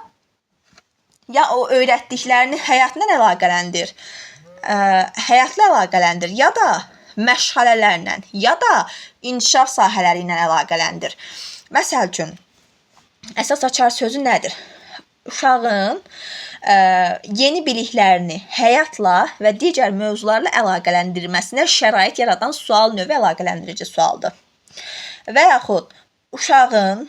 ya o öyrətdiklərini həyatla əlaqələndir, həyatla əlaqələndir, ya da məşğələlərlə, ya da inkişaf sahələri ilə əlaqələndir. Məsəl üçün, əsas açar sözü nədir? Uşağın yeni biliklərini həyatla və digər mövzularla əlaqələndirməsinə şərait yaradan sual növü əlaqələndirici sualdır. Və yaxud uşağın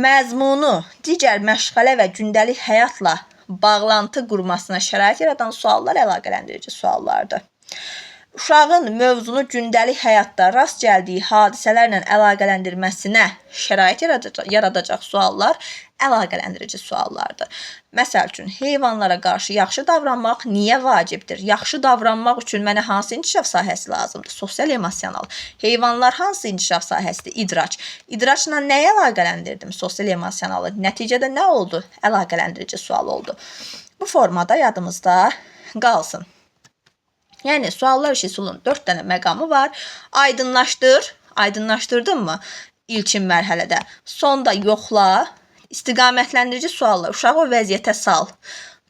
məzmunu digər məşğələ və gündəlik həyatla bağlantı qurmasına şərait yaradan suallar əlaqələndirici suallardır. Uşağın mövzunu gündəlik həyatda rast gəldiyi hadisələrlə əlaqələndirməsinə şərait yaradacaq suallar əlaqələndirici suallardır. Məsəl üçün, heyvanlara qarşı yaxşı davranmaq niyə vacibdir? Yaxşı davranmaq üçün mənə hansı inkişaf sahəsi lazımdır? Sosial-emosional. Heyvanlar hansı inkişaf sahəsidir? İdrac. İdracla nəyə əlaqələndirdim? Sosial-emosionalı. Nəticədə nə oldu? Əlaqələndirici sual oldu. Bu formada yadımızda qalsın. Yəni, suallar üsulunun 4 dənə məqamı var. Aydınlaşdır. Aydınlaşdırdın mı? İlkin mərhələdə. Sonda yoxla. İstiqamətləndirici suallar. Uşağı o vəziyyətə sal.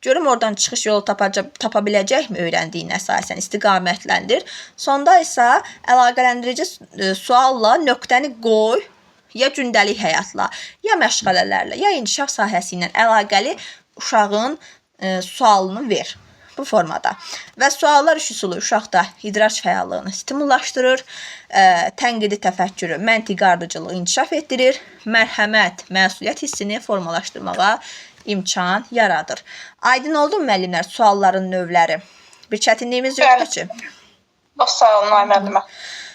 Görüm oradan çıxış yolu tapa biləcəkmi öyrəndiyinə əsasən? İstiqamətləndir. Sonda isə əlaqələndirici sualla nöqtəni qoy. Ya gündəlik həyatla, ya məşğələlərlə, ya inkişaf sahəsi ilə əlaqəli uşağın sualını ver. Bu formada. Və suallar üsulu uşaqda idrac fəallığını stimullaşdırır, tənqidi təfəkkürü, məntiqi ardıcılığı inkişaf etdirir, mərhəmət, məsuliyyət hissini formalaşdırmağa imkan yaradır. Aydın oldu mu müəllimlər sualların növləri? Bir çətinliyimiz yoxdur ki? Sağ olun, müəllimə.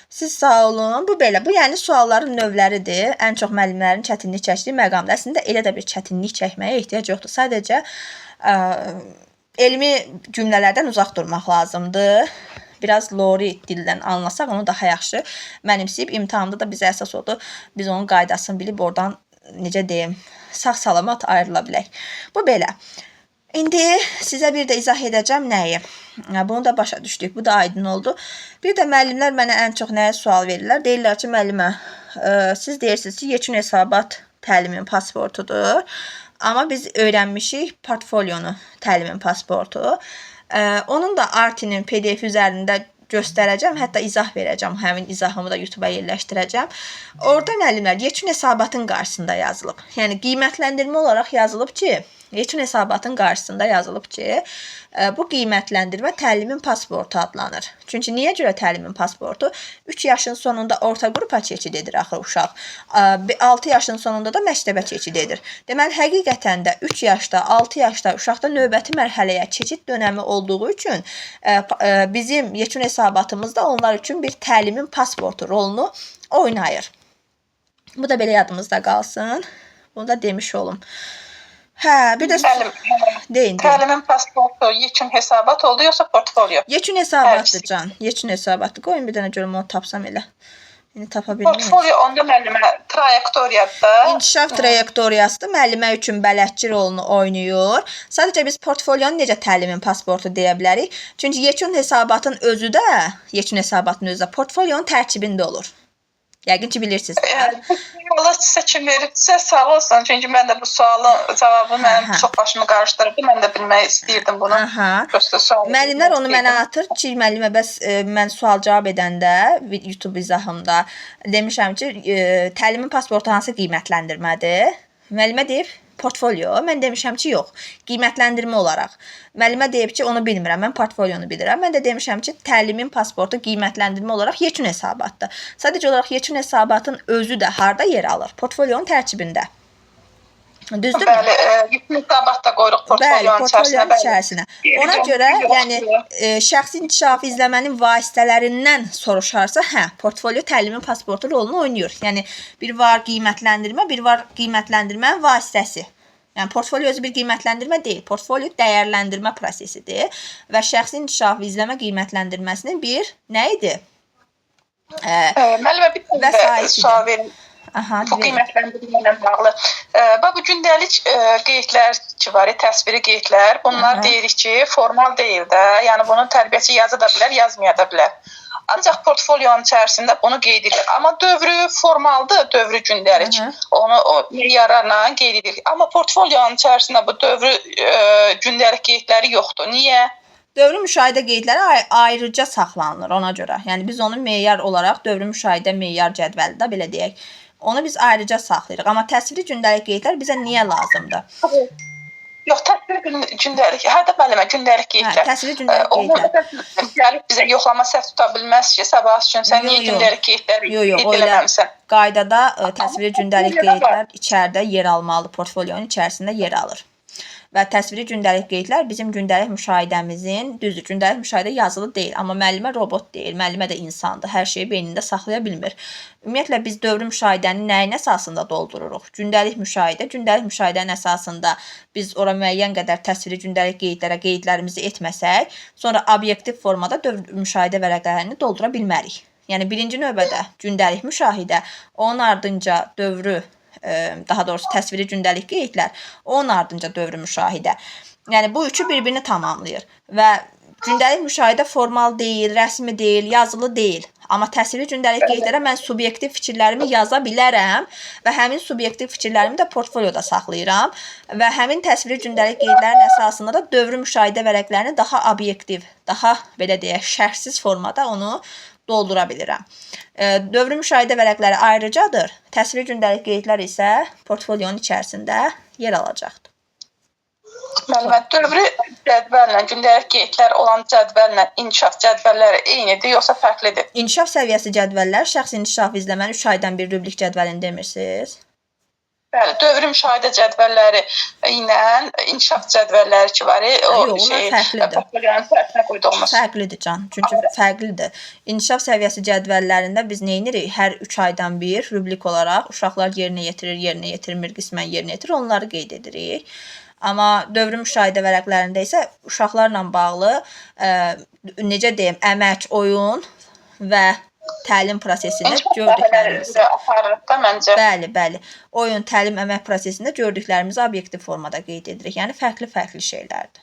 Siz sağ olun. Bu belə. Bu yəni sualların növləridir. Ən çox müəllimlərin çətinlik çəkdiyi məqamda. Əslində elə də bir çətinlik çəkməyə ehtiyac yoxdur. Sadəcə elmi cümlələrdən uzaq durmaq lazımdır. Biraz lori dildən anlasaq onu daha yaxşı mənimsəyib imtahanda da bizə əsas odur. Biz onun qaydasını bilib oradan necə deyim, sağ-salamat ayrıla bilək. Bu belə. İndi sizə bir də izah edəcəm nəyi. Bunu da başa düşdük. Bu da aydın oldu. Bir də müəllimlər mənə ən çox nəyə sual verirlər? Deyirlər ki, müəllimə, siz deyirsiniz ki, yekun hesabat təlimin pasportudur. Amma biz öyrənmişik portfolyonu, təlimin pasportu. Onun da Artinin PDF üzərində göstərəcəm, hətta izah verəcəm. Həmin izahımı da YouTube-a yerləşdirəcəm. Orada müəllimlər yekun hesabatın qarşısında yazılıb. Yəni qiymətləndirmə olaraq yazılıb ki, yekun hesabatın qarşısında yazılıb ki, bu qiymətləndirmə təlimin pasportu adlanır. Çünki niyə görə təlimin pasportu? 3 yaşın sonunda orta qrupa keçid edir axı uşaq. 6 yaşın sonunda da məktəbə keçid edir. Deməli, həqiqətən də 3 yaşda, 6 yaşda uşaqda növbəti mərhələyə keçid dönəmi olduğu üçün bizim yekun hesabatımız da onlar üçün bir təlimin pasportu rolunu oynayır. Bu da belə yadımızda qalsın. Bunu da demiş olum. Hə, bir də deyin. Təlimin pasportu yekun hesabat oldu, yoxsa portfolyo? Yekun hesabatdır can. Yekun hesabatdır. Qoyun bir dənə görüm onu tapsam elə. İndi tapa bilmirik. Portfolio onda müəllimə trayektoriyadır. İnkişaf trayektoriyasıdır. Müəllimə üçün bələdçi rolunu oynayır. Sadəcə biz portfolionu necə təlimin pasportu deyə bilərik? Çünki yekun hesabatın özü də portfolionun tərkibində olur. Yəqin ki bilirsiniz. Allah sizə kim veribsə sağ olsun. Çünki mən də bu sualın cavabı mənim çox başımı qarışdırdı. Mən də bilmək istəyirdim bunu. Müəllimlər onu mənə atır ki, müəllimə bəs mən sual cavab edəndə YouTube izahımda demişəm ki, təlimin pasportu hansı qiymətləndirmədir? Müəllimə deyib portfolio. Mən demişəm ki, yox, qiymətləndirmə olaraq. Müəllimə deyib ki, onu bilmirəm, mən portfolionu bilirəm. Mən də demişəm ki, təlimin pasportu qiymətləndirmə olaraq yekun hesabatdır. Sadəcə olaraq yekun hesabatın özü də harda yer alır? Portfolionun tərkibində. Düzdürmü? Bəli, yekun hesabat da qoyuruq portfolionun içərisinə. Ona görə, yəni şəxsi inkişaf izləmənin vasitələrindən soruşarsa, portfolio təlimin pasportu rolunu oynayır. Yəni bir var qiymətləndirmə, bir var qiymətləndirmənin vasitəsi. Yəni portfolio özü bir qiymətləndirmə deyil. Portfolio dəyərləndirmə prosesidir və şəxsi inkişaf izləmə qiymətləndirməsinin bir nə idi? Müəllimə bir sual verin. Bu qiymətləndirmə ilə bağlı. Bu gündəlik qeydlər ki var, təsviri qeydlər, bunlar deyirik ki, formal deyil də. Yəni bunu tərbiyəçi yaza da bilər, yazmaya da bilər. Ancaq portfolionun içərisində bunu qeyd edilir. Amma dövrü formaldır, dövrü gündəlik. Onu meyarlarla qeyd edilir. Amma portfolionun içərisində bu dövrü gündəlik qeydləri yoxdur. Niyə? Dövrü müşahidə qeydləri ayrıca saxlanılır ona görə. Yəni biz onu meyar olaraq dövrü müşahidə meyar cədvəli də belə deyək. Onu biz ayrıca saxlayırıq. Amma təsviri gündəlik qeydlər bizə niyə lazımdır? Yox, təsviri gündəlik. Hə də müəllimə, gündəlik qeydlər. Təsviri gündəlik qeydlər. Gəlib bizə yoxlama səhv tuta bilməz ki, sabah üçün sən niyə gündəlik qeydləri ediləməmsən? Qaydada təsviri gündəlik qeydlər içəridə yer almalı, portfolionun içərisində yer alır. Və təsviri gündəlik qeydlər bizim gündəlik müşahidəmizin, düzdür, gündəlik müşahidə yazılı deyil, amma müəllimə robot deyil, müəllimə də insandır, hər şeyi beynində saxlaya bilmir. Ümumiyyətlə biz dövrü müşahidəni nəyin əsasında doldururuq? Gündəlik müşahidənin əsasında biz ora müəyyən qədər təsviri gündəlik qeydlərə qeydlərimizi etməsək, sonra obyektiv formada dövrü müşahidə vərəqələrini doldura bilmərik. Yəni birinci növbədə gündəlik müşahidə, onun ardınca dövrü daha doğrusu təsviri gündəlik qeydlər, onun ardınca dövrü müşahidə. Yəni bu üçü bir-birini tamamlayır və gündəlik müşahidə formal deyil, rəsmi deyil, yazılı deyil. Amma təsviri gündəlik qeydlərə mən subyektiv fikirlərimi yaza bilərəm və həmin subyektiv fikirlərimi də portfolioda saxlayıram və həmin təsviri gündəlik qeydlərin əsasında da dövrü müşahidə vərəqlərini daha obyektiv, daha belə deyək, şərhsiz formada onu doldura bilirəm. Dövrü müşahidə vərəqləri ayrıcadır. Təsviri gündəlik qeydlər isə portfolionun içərisində yer alacaqdır. Müəllimə, dövrü cədvəllə, gündəlik qeydlər olan cədvəllə inkişaf cədvəlləri eynidir, yoxsa fərqlidir? İnkişaf səviyyəsi cədvəllər şəxsi inkişaf izləmənin 3 aydan bir rubrik cədvəlini demirsiniz? Bəli, dövrü müşahidə cədvəlləri ilə inkişaf cədvəlləri ki var, o şey portfolionun tərəfinə qoyduğumuz. Fərqlidir can, çünki fərqlidir. İnkişaf səviyyəsi cədvəllərində biz nə edirik? Hər 3 aydan bir rubrik olaraq uşaqlar yerinə yetirmir, qismən yerinə yetirir, onları qeyd edirik. Amma dövrü müşahidə vərəqlərində isə uşaqlarla bağlı necə deyim, əmək, oyun və təlim prosesində gördüklərimizi aparırıq da məncə. Bəli. Oyun, təlim, əmək prosesində gördüklərimizi obyektiv formada qeyd edirik. Yəni fərqli şeylərdir.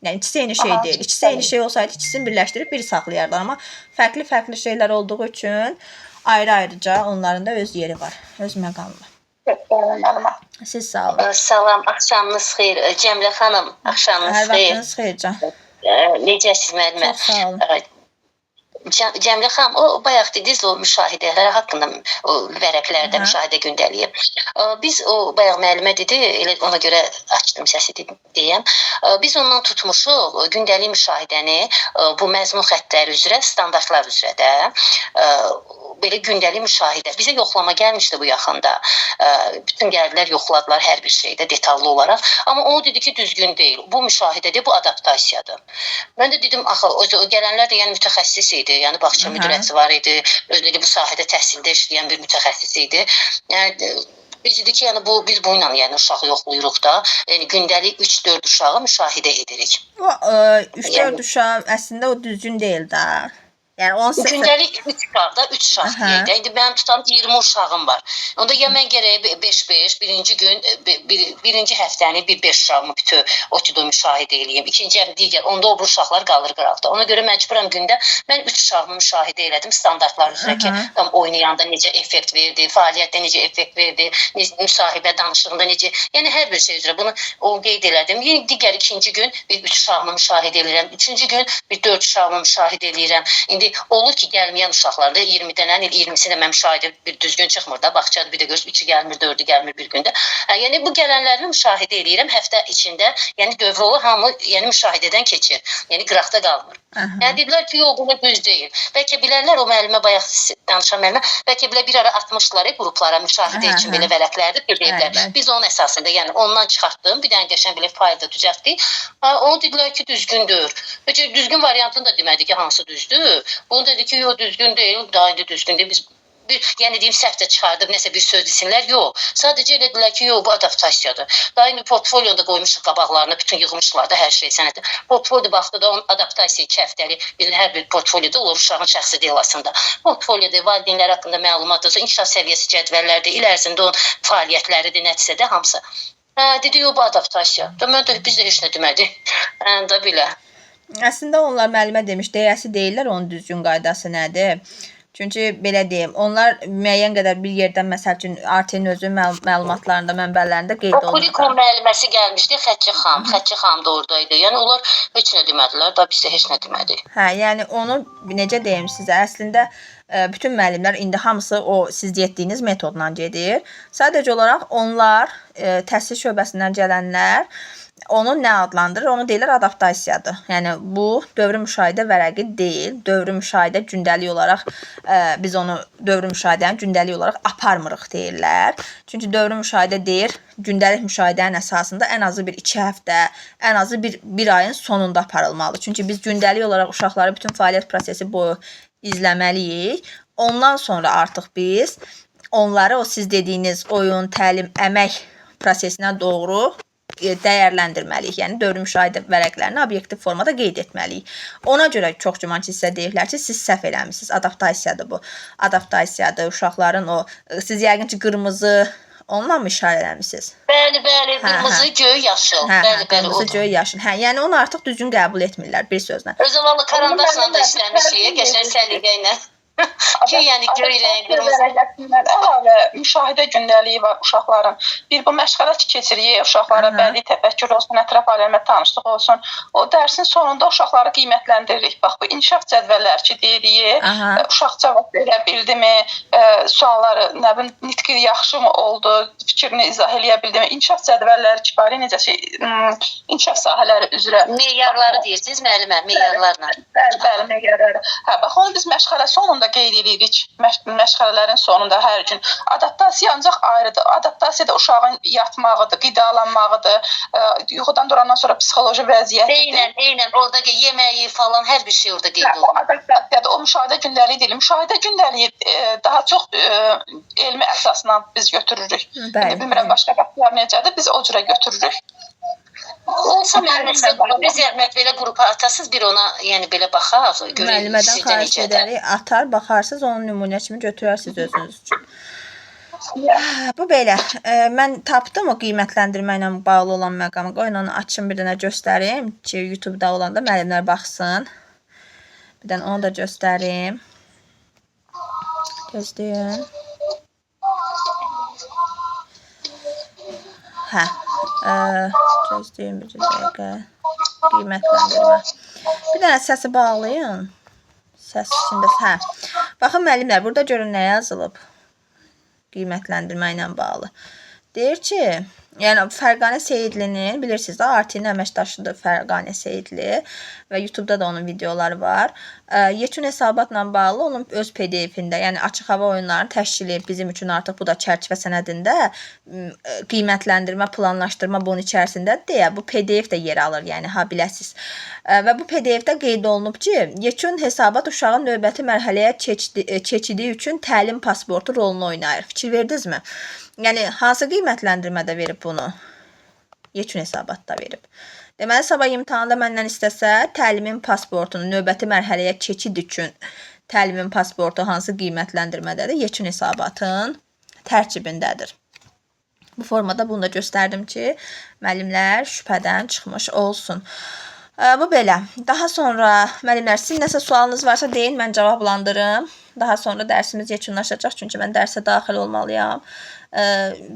Yəni ikisi eyni şey deyil. İkisi eyni şey olsaydı ikisini birləşdirib bir saxlayardılar, amma fərqli şeylər olduğu üçün ayrı-ayrıca onların da öz yeri var, öz məqamı var. Siz sağ olun. Salam, axşamınız xeyir. Cəmilə xanım, axşamınız xeyir. Hər vaxtınız xeyir can. Necəsiz müəllimə? Çox sağ olun. Cəmilə xanım, o bayaq dediniz o müşahidələr haqqında vərəqlərdə müşahidə gündəliyi. Biz o bayaq müəllimə dedi, elə ona görə açdım səsi deyəm. Biz ondan tutmuşuq gündəlik müşahidəni bu məzmun xəttləri üzrə, standartlar üzrə də belə gündəlik müşahidə. Bizə yoxlama gəlmişdi bu yaxında. Bütün gəldilər, yoxladılar hər bir şeydə detallı olaraq. Amma onu dedi ki, düzgün deyil. Bu müşahidədir, bu adaptasiyadır. Mən də dedim, axı o gələnlər də yəni mütəxəssis idi. Yəni bağça müdiriyyəti var idi. Özləri bu sahədə təhsildə işləyən bir mütəxəssis idi. Yəni biz dedik ki, yəni biz bu ilə yəni uşağı yoxlayırıq da. Yəni gündəlik 3-4 uşağı müşahidə edirik. O 3-4 uşaq əslində o düzgün deyil də. Yəni 18 Gündəlik 3 uşaqda 3 uşaq Aha. deyək də. İndi mənim tutam 20 uşağım var. Onda ya mən gərək 5-5 birinci gün birinci həftəni bir 5 uşağımı bütün otudu müşahidə eləyim. İkinci həftə digər onda o uşaqlar qalır qıraqda. Ona görə məcburam gündə mən 3 uşağımı müşahidə elədim standartlar üzrə ki, tam oynayanda necə effekt verdi, fəaliyyətdə necə effekt verdi, müsahibə danışığında necə. Yəni hər bir şey üzrə bunu qeyd elədim. Digər ikinci gün bir 3 uşağımı müşahidə eləyirəm. Üçüncü gün bir 4 uşağımı müşahidə eləyirəm. İndi olur ki, gəlməyən uşaqlarda 20 dənə, 20-si də mən müşahidə bir düzgün çıxmır da, baxçada bir də görürüz 3-ü gəlmir, 4-ü gəlmir bir gündə. Yəni bu gələnləri müşahidə eləyirəm həftə içində. Yəni dövr olur, hamı yəni müşahidədən keçir. Yəni qıraqda qalmır. Yəni dedilər ki, yox, bu düz deyil. Bəlkə bilərlər o müəllimə bayaq danışan müəllimə, bəlkə belə bir ara atmışlar qruplara müşahidə üçün belə vərəqlərdə bilirlər. Biz onun əsasında, yəni ondan çıxartdım, bir dənə qəşəng belə faylda düzəltdik. Onu dedilər ki, düzgündür. Bəlkə düzgün variantını da demədi ki, hansı düzdür. Bunu dedi ki, yox, düzgün deyil, daha indi düzgün deyil. Biz yəni deyim səhvdə çıxardıb nəsə bir söz desinlər. Yox. Sadəcə elədilər ki, yox, bu adaptasiyadır. Daha indi portfolyoda qoymuşuq qabaqlarına, bütün yığmışlar da hər şey sənəti. Portfolyo vaxtı da onun adaptasiya 2 həftəlik, hər bir portfolyoda olur uşağın şəxsi delasında. Portfolyoda valideynlər haqqında məlumatdır, inkişaf səviyyəsi cədvəllərdir, il ərzində onun fəaliyyətləridir, nəticədə hamısı. Dedi, yox, bu adaptasiya. Mən də biz də heç nə demədik. Da belə. Əslində onlar müəllimə demiş, deyəsi deyirlər onun düzgün qaydası nədir? Çünki belə deyim, onlar müəyyən qədər bir yerdən məsəl üçün RT-nin özü məlumatlarında, mənbələrində qeyd olunur. Kurikulum müəlliməsi gəlmişdi, Xətçi xanım da oradaydı. Yəni onlar heç nə demədilər, da biz də heç nə demədik. Hə, yəni onu necə deyim sizə, əslində bütün müəllimlər indi hamısı o siz etdiyiniz metodla gedir. Sadəcə olaraq onlar təhsil şöbəsindən gələnlər onu nə adlandırır? Onu deyirlər adaptasiyadır. Yəni bu dövrü müşahidə vərəqi deyil. Dövrü müşahidə gündəlik olaraq biz onu dövrü müşahidəni gündəlik olaraq aparmırıq deyirlər. Çünki dövrü müşahidə deyir, gündəlik müşahidənin əsasında ən azı bir 2 həftə, ən azı bir ayın sonunda aparılmalıdır. Çünki biz gündəlik olaraq uşaqları bütün fəaliyyət prosesi boyu izləməliyik. Ondan sonra artıq biz onları o siz dediyiniz oyun, təlim, əmək prosesinə doğru dəyərləndirməliyik. Yəni dövrü müşahidə vərəqlərini obyektiv formada qeyd etməliyik. Ona görə çox güman ki, sizə deyirlər ki, siz səhv eləmisiniz. Adaptasiyadır bu. Adaptasiyadır. Uşaqların o siz yəqin ki, qırmızı onunla mı işarə eləmisiniz? Bəli, qırmızı, göy, yaşıl. Bəli, qırmızı, göy, yaşıl. Hə, yəni onu artıq düzgün qəbul etmirlər bir sözlə. Özü vallahi karandaşla da işləmişik, qəşəng səliqə ilə. Ki, yəni göy rəng, qırmızı. Əlavə müşahidə gündəliyi var uşaqların. Bir bu məşğələ keçiririk uşaqlara, bədii təfəkkür olsun, ətraf aləmə tanışlıq olsun. O dərsin sonunda uşaqları qiymətləndiririk. Bax bu inkişaf cədvəlləri ki deyirik, uşaq cavab verə bildimi, sualları nə bilim nitqi yaxşı mı oldu, fikrini izah eləyə bildimi, inkişaf cədvəlləri kifayət necə inkişaf sahələri üzrə meyarları deyirsiniz müəllimə, meyarlarla. Bəli, meyarları. Hə, bax onu biz məşğələ sonunda qeyd edirik. Məşğələlərin sonunda hər gün. Adaptasiya ancaq ayrıdır. Adaptasiyada uşağın yatmağıdır, qidalanmağıdır, yuxudan durandan sonra psixoloji vəziyyətidir. Eynən, orada yeməyi falan hər bir şey orada qeyd olunur. O adaptasiyada o müşahidə gündəliyi deyil. Müşahidə gündəliyi daha çox elmi əsasla biz götürürük. Bilmirəm başqa baxımlar necədir, biz o cürə götürürük. Olsa müəllimə bir zəhmət belə qrupa atasız bir ona, yəni belə baxaq, görək. Müəllimədən xahiş edərik, atar, baxarsınız, onu nümunə kimi götürərsiniz özünüz üçün. Bu belə. Mən tapdım o qiymətləndirmə ilə bağlı olan məqamı. Qoyun onu açım, bir dənə göstərim ki, YouTube-da olanda müəllimlər baxsın. Bir dənə onu da göstərim. Gözləyin. Hə. Gözləyin bir dəqiqə. Qiymətləndirmə. Bir dənə səsi bağlayın. Səs içində. Hə. Baxın müəllimlər, burada görün nə yazılıb. Qiymətləndirmə ilə bağlı. Deyir ki, yəni Fərqanə Seyidlinin, bilirsiniz də, RT-nin əməkdaşıdır Fərqanə Seyidli və YouTube-da da onun videoları var. Yekun hesabatla bağlı onun öz PDF-ində, yəni açıq hava oyunlarını təşkili bizim üçün artıq bu da çərçivə sənədində qiymətləndirmə, planlaşdırma bunun içərisindədir deyə bu PDF də yer alır, yəni ha biləsiz. Və bu PDF-də qeyd olunub ki, yekun hesabat uşağın növbəti mərhələyə keçidi üçün təlim pasportu rolunu oynayır. Fikir verdinizmi? Yəni hansı qiymətləndirmədə verib bunu? Yekun hesabatda verib. Deməli, sabah imtahanda məndən istəsə, təlimin pasportunu növbəti mərhələyə keçid üçün təlimin pasportu hansı qiymətləndirmədədir? Yekun hesabatın tərkibindədir. Bu formada bunu da göstərdim ki, müəllimlər şübhədən çıxmış olsun. Bu belə. Daha sonra müəllimlər, sizin nəsə sualınız varsa deyin, mən cavablandırım. Daha sonra dərsimiz yekunlaşacaq, çünki mən dərsə daxil olmalıyam.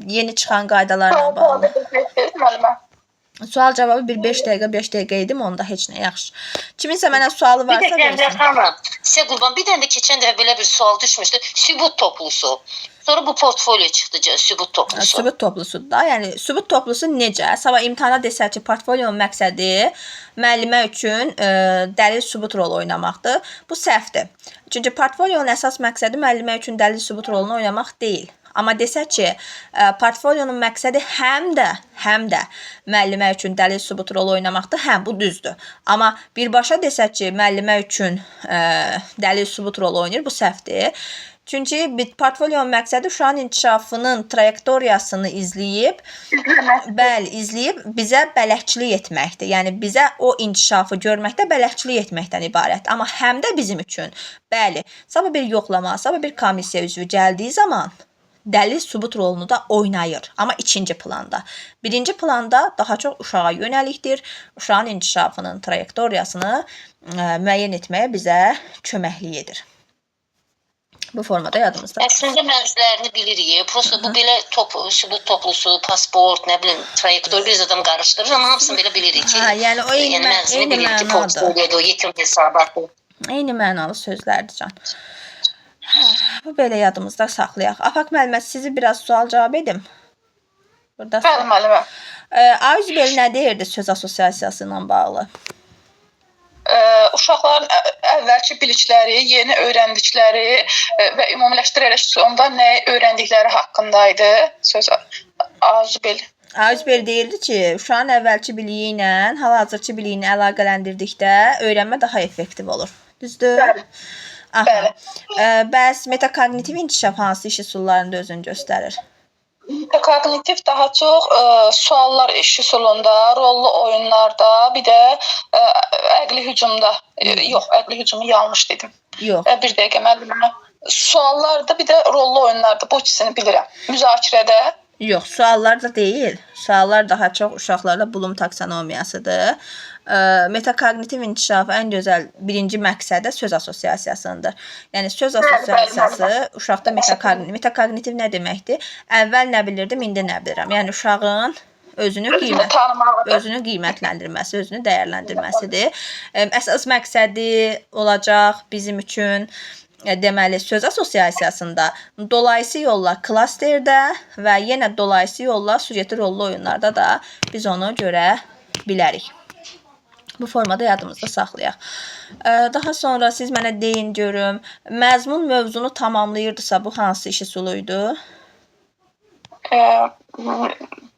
Yeni çıxan qaydalarla bağlı. Sual cavabı bir 5 dəqiqə idim, onda heç nə yaxşı. Kiminsə mənə sualı Bir varsa də Cəmlə versin. xanım, sizə qurban, bir dənə də keçən dəfə belə bir sual düşmüşdü. Sübut toplusu. Sonra bu portfolio çıxdı, sübut toplusu. Sübut toplusudur da. Yəni sübut toplusu necə? Sabah imtahana desək ki, portfolionun məqsədi müəllimə üçün dəlil sübut rolu oynamaqdır. Bu səhvdir. Çünki portfolionun əsas məqsədi müəllimə üçün dəlil sübut rolunu oynamaq deyil. Amma desək ki, portfolionun məqsədi həm də müəllimə üçün dəlil sübut rolu oynamaqdır, bu düzdür. Amma birbaşa desək ki, müəllimə üçün dəlil sübut rolu oynayır, bu səhvdir. Çünki portfolionun məqsədi uşağın inkişafının trayektoriyasını izləyib bizə bələdçilik etməkdir. Yəni bizə o inkişafı görməkdə bələdçilik etməkdən ibarət. Amma həm də bizim üçün, sabah bir yoxlama, sabah bir komissiya üzvü gəldiyi zaman dəlil sübut rolunu da oynayır. Amma ikinci planda. Birinci planda daha çox uşağa yönəlikdir. Uşağın inkişafının trayektoriyasını müəyyən etməyə bizə köməklik edir. Bu formada yadımızda. Əslində mərzilərini bilirik. Prosta bu belə sübut toplusu, pasport, nə bilim, trayektor bir adam qarışdırır, amma hamısını belə bilirik ki. Yəni o eyni mənadır. Yekun hesabatı. Eyni mənalı sözlərdir can. Bu belə yadımızda saxlayaq. Afaq müəllimə, sizi biraz sual cavab edim. Bəli, müəllimə. Auzbel nə deyirdi söz assosiasiyası ilə bağlı? Uşaqların əvvəlki bilikləri, yeni öyrəndikləri və ümumiləşdirərək sonda nə öyrəndikləri haqqındaydı söz Auzbel. Auzbel deyirdi ki, uşağın əvvəlki biliyi ilə hal-hazırki biliyini əlaqələndirdikdə öyrənmə daha effektiv olur. Düzdür? Bəli. Bəli. Bəs metakognitiv inkişaf hansı iş üsullarında özünü göstərir? Metakognitiv daha çox suallar iş üsulunda, rollu oyunlarda, bir də əqli hücumda. Yox, əqli hücumu yanlış dedim. Yox. Bir dəqiqə müəllimə. Suallarda, bir də rollu oyunlarda bu ikisini bilirəm. Müzakirədə. Yox, suallar da deyil. Suallar daha çox uşaqlarda Bloom taksonomiyasıdır. Metakognitiv inkişaf ən gözəl birinci məqsədə söz assosiasiyasıdır. Yəni söz assosiasiyası uşaqda metakognitiv nə deməkdir? Əvvəl nə bilirdim, indi nə bilirəm. Yəni uşağın özünü qiymətləndirməsi, özünü dəyərləndirməsidir. Əsas məqsədi olacaq bizim üçün deməli söz assosiasiyasında dolayısı yolla klasterdə və yenə dolayısı yolla süjeti rollu oyunlarda da biz onu görə bilərik. Bu formada yadımızda saxlayaq. Daha sonra siz mənə deyin görüm, məzmun mövzunu tamamlayırdısa bu hansı iş üsuluydu?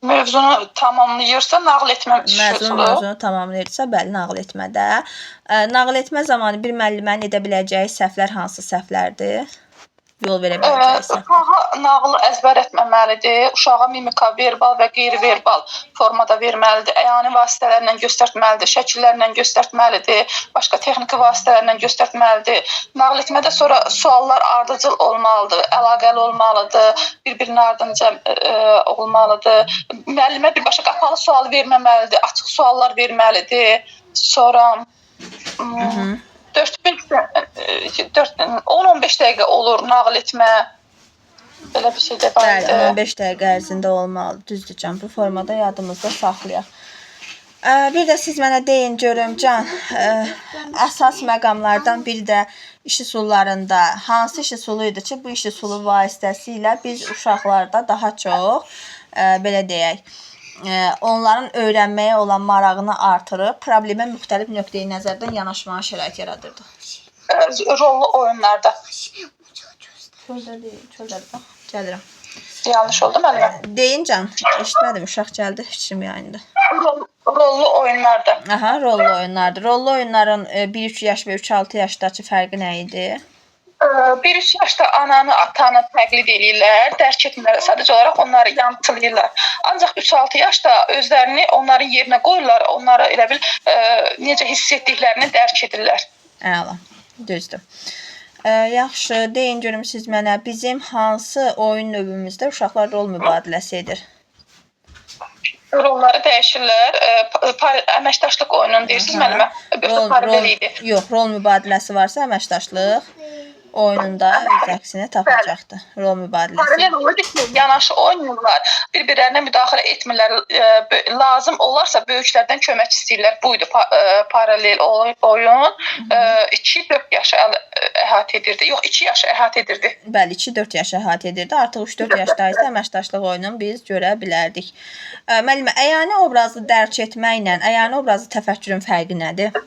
Mövzunu tamamlayırsa nağıl etmə iş üsulu. Məzmun mövzunu tamamlayırsa, bəli, nağıl etmədə. Nağıl etmə zamanı bir müəllimənin edə biləcəyi səhvlər hansı səhvlərdir? Yol verə biləcəyi səhvlər. Uşağa nağılı əzbər etməməlidir. Uşağa mimika, verbal və qeyri-verbal formada verməlidir. Əyani vasitələrlə göstərməlidir, şəkillərlə göstərməlidir, başqa texniki vasitələrlə göstərməlidir. Nağıl etmədə sonra suallar ardıcıl olmalıdır, əlaqəli olmalıdır, bir-birinin ardınca olmalıdır. Müəllimə birbaşa qapalı sual verməməlidir, açıq suallar verməlidir. Sonra 10-15 dəqiqə olur nağıl etmə. Belə bir şey də var. Bəli, 15 dəqiqə ərzində olmalı. Düzdür can, bu formada yadımızda saxlayaq. Bir də siz mənə deyin görüm can, əsas məqamlardan biri də iş üsullarında hansı iş üsulu idi ki, bu iş üsulu vasitəsilə biz uşaqlarda daha çox, belə deyək, onların öyrənməyə olan marağını artırıb, problemə müxtəlif nöqteyi nəzərdən yanaşmağa şərait yaradırdıq. Rollu oyunlarda. Çöldə deyil, çöldə bax, gəlirəm. Yanlış oldu müəllimə? Deyin can, eşitmədim, uşaq gəldi fikrim yayında. Rollu oyunlarda. Aha, rollu oyunlardır. Rollu oyunların 1-3 yaş və 3-6 yaşdakı fərqi nə idi? 1-3 yaşda ananı, atanı təqlid eləyirlər, dərk etmirlər. Sadəcə olaraq onları yamtılıyırlar. Ancaq 3-6 yaşda özlərini onların yerinə qoyurlar, onları elə bil necə hiss etdiklərini dərk edirlər. Əla, düzdür. Yaxşı, deyin görüm siz mənə, bizim hansı oyun növümüzdə uşaqlar rol mübadiləsi edir? Rolları dəyişirlər. Əməkdaşlıq oyununu deyirsiniz müəllimə? Paralel idi. Yox, rol mübadiləsi varsa əməkdaşlıq oyununda öz əksini tapacaqdır. Rol mübadiləsi. Paralel olur ki, yanaşı oynayırlar, bir-birlərinə müdaxilə etmirlər. Lazım olarsa böyüklərdən kömək istəyirlər. Buydu paralel oyun. 2-4 yaşı əhatə edirdi. Yox, 2 yaşı əhatə edirdi. Bəli, 2-4 yaşı əhatə edirdi. Artıq 3-4 yaşda isə əməkdaşlıq oyununu biz görə bilərdik. Müəllimə, əyani obrazı dərk etməklə əyani obrazı təfəkkürün fərqi nədir?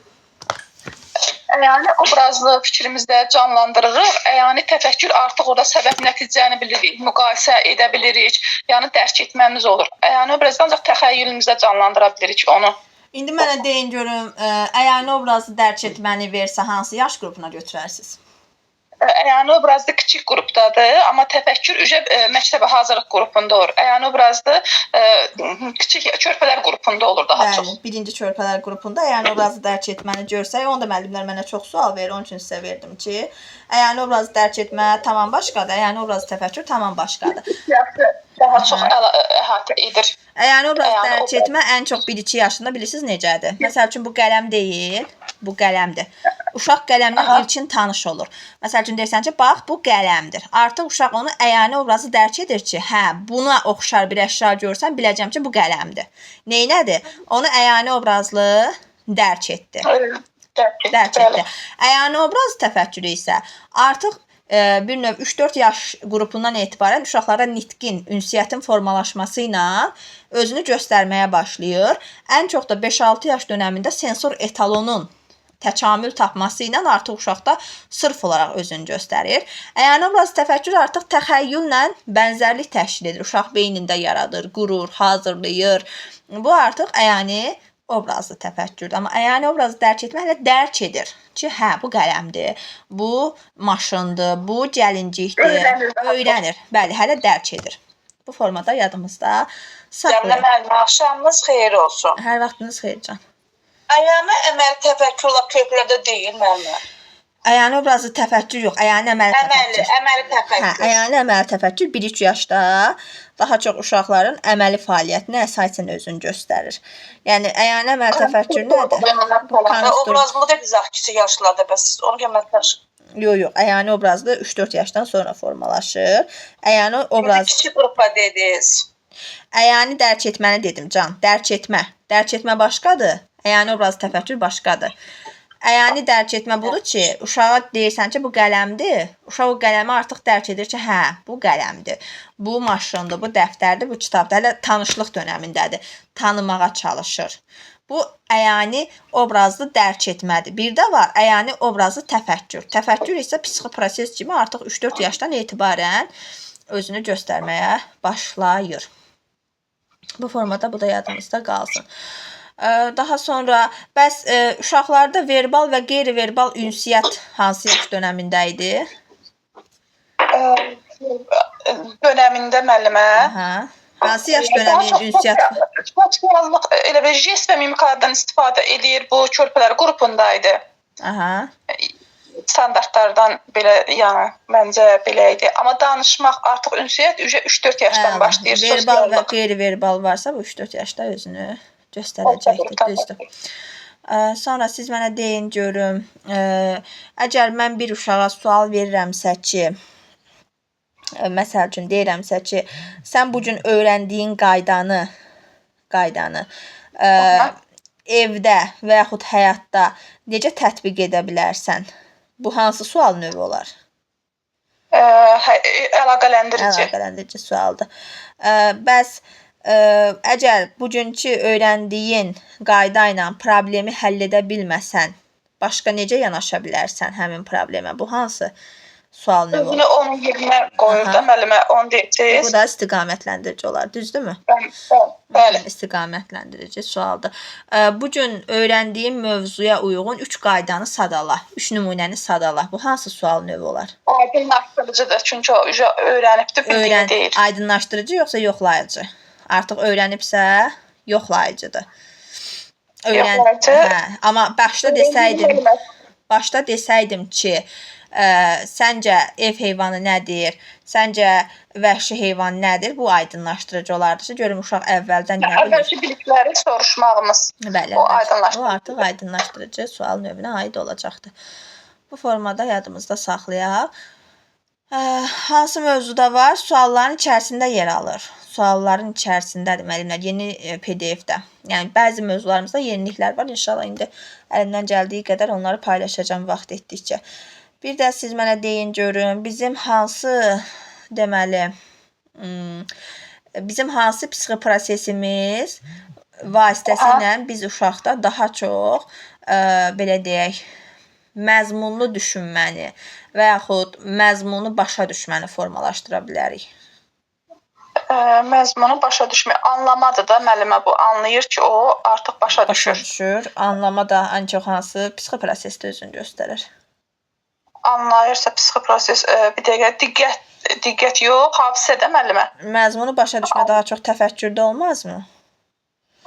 Əyani obrazlı fikrimizdə canlandırırıq. Əyani təfəkkür artıq orada səbəb nəticəni bilirik, müqayisə edə bilirik, yəni dərk etməmiz olur. Əyani obrazda ancaq təxəyyülümüzdə canlandıra bilirik onu. İndi mənə deyin görüm, əyani obrazı dərk etməni versə hansı yaş qrupuna götürərsiniz? Əyani obrazda kiçik qrupdadır, amma təfəkkür məktəbə hazırlıq qrupunda olur. Əyani obrazda kiçik körpələr qrupunda olur daha çox. Bəli, birinci körpələr qrupunda əyani obrazı dərk etməni görsək, onu da müəllimlər mənə çox sual verir, onun üçün sizə verdim ki, əyani obrazı dərk etmə tamam başqadır, əyani obrazı təfəkkür tamam başqadır. Daha çox əhatə edir. Əyani obrazı dərk etmə ən çox 1-2 yaşında bilirsiniz necədir? Məsəl üçün bu qələm deyil, bu qələmdir. Uşaq qələmlə ilkin tanış olur. Məsəl üçün deyirsən ki, bax bu qələmdir. Artıq uşaq onu əyani obrazı dərk edir ki, hə, buna oxşar bir əşya görsən, biləcəm ki, bu qələmdir. Neynədir? Onu əyani obrazlı dərk etdi. Dərk etdi. Əyani obraz təfəkkürü isə artıq bir növ 3-4 yaş qrupundan etibarən uşaqlara nitqin, ünsiyyətin formalaşması ilə özünü göstərməyə başlayır. Ən çox da 5-6 yaş dönəmində sensor etalonun təkamül tapması ilə artıq uşaqda sırf olaraq özünü göstərir. Əyani obraz təfəkkür artıq təxəyyüllə bənzərlik təşkil edir. Uşaq beynində yaradır, qurur, hazırlayır. Bu artıq əyani obrazlı təfəkkürdür. Amma əyani obrazı dərk etməklə dərk edir ki, hə, bu qələmdir, bu maşındır, bu gəlincikdir, öyrənir. Bəli, hələ dərk edir. Bu formada yadımızda saxlayın. Cəmilə müəllimə, axşamınız xeyir olsun. Hər vaxtınız xeyir can. Əyani əməli təfəkkürlə körpülərdə deyil müəllimə. Əyani obrazlı təfəkkür yox, əyani əməli təfəkkür. Əməli təfəkkür. Hə, əyani əməli təfəkkür 1-3 yaşda daha çox uşaqların əməli fəaliyyətinə əsasən özünü göstərir. Yəni əyani əməli təfəkkür nədir? Obrazlı da biz kiçik yaşlarda bəs onu gəmətləş. Yox, əyani obrazlı 3-4 yaşdan sonra formalaşır. Əyani obraz kiçik qrupa dediniz. Əyani dərk etməni dedim can. Dərk etmə. Dərk etmə başqadır. Əyani obrazlı təfəkkür başqadır. Əyani dərk etmə budur ki, uşağa deyirsən ki, bu qələmdir. Uşaq o qələmi artıq dərk edir ki, hə, bu qələmdir. Bu maşındır, bu dəftərdir, bu kitabdır. Hələ tanışlıq dönəmindədir. Tanımağa çalışır. Bu əyani obrazlı dərk etmədir. Bir də var əyani obrazlı təfəkkür. Təfəkkür isə psixoproses kimi artıq 3-4 yaşdan etibarən özünü göstərməyə başlayır. Bu formada bu da yadımızda qalsın. Daha sonra bəs uşaqlarda verbal və qeyri-verbal ünsiyyət hansı yaş dönəmində idi? Dönəmində müəllimə. Hansı yaş dönəminin ünsiyyət? Çoxluq elə bir jest və mimikalardan istifadə edir. Bu körpələr qrupundaydı. Standartlardan belə, yəni məncə belə idi. Amma danışmaq artıq ünsiyyət 3-4 yaşdan başlayır. Verbal və qeyri-verbal varsa bu 3-4 yaşda özünü göstərəcəkdir, düzdür. Sonra siz mənə deyin görüm, əgər mən bir uşağa sual verirəmsə ki, məsəl üçün deyirəmsə ki, sən bugün öyrəndiyin qaydanı evdə və yaxud həyatda necə tətbiq edə bilərsən? Bu hansı sual növü olar? Əlaqələndirici. Əlaqələndirici sualdır. Bəs əgər bugünkü öyrəndiyin qayda ilə problemi həll edə bilməsən, başqa necə yanaşa bilərsən həmin problemə? Bu hansı sual növü Özünü olar. onun yerinə qoyur da Aha. müəllimə, onu Bu deyəcəyiz. da istiqamətləndirici olar, düzdürmü? Bəli. İstiqamətlendirici sualdır. Bu gün öyrəndiyim mövzuya uyğun 3 qaydanı sadala, 3 nümunəni sadala. Bu hansı sual növü olar? Aydınlaşdırıcıdır, çünki o öyrənibdir, bildiyini deyir. Aydınlaşdırıcı yoxsa yoxlayıcı? Artıq öyrənibsə yoxlayıcıdır. Yoxlayıcı. Hə, amma başda desəydim ki, səncə ev heyvanı nədir? Səncə vəhşi heyvan nədir? Bu aydınlaşdırıcı olardı. Görüm uşaq əvvəldən nə bilir? Əvvəlki bilikləri soruşmağımız Bəli, o aydınlaşdırıcı. o artıq aydınlaşdırıcı sual növünə aid olacaqdır. Bu formada yadımızda saxlayaq. Hansı mövzuda var? Sualların içərisində yer alır. Sualların içərisindədir müəllimlər, yeni PDF-də. Yəni bəzi mövzularımızda yeniliklər var. İnşallah indi əlimdən gəldiyi qədər onları paylaşacağam vaxt etdikcə. Bir də siz mənə deyin görün, bizim hansı psixoprosesimiz vasitəsilə biz uşaqda daha çox belə deyək, məzmunlu düşünməni və yaxud məzmunu başa düşməni formalaşdıra bilərik. Məzmunu başa düşmək, anlamadır da müəllimə bu. Anlayır ki, o artıq başa düşür. Anlama da ən çox hansı psixoprosesdə özünü göstərir? Anlayırsa psixoproses, bir dəqiqə diqqət yox, hafizədə müəllimə. Məzmunu başa düşmə daha çox təfəkkürdə olmazmı?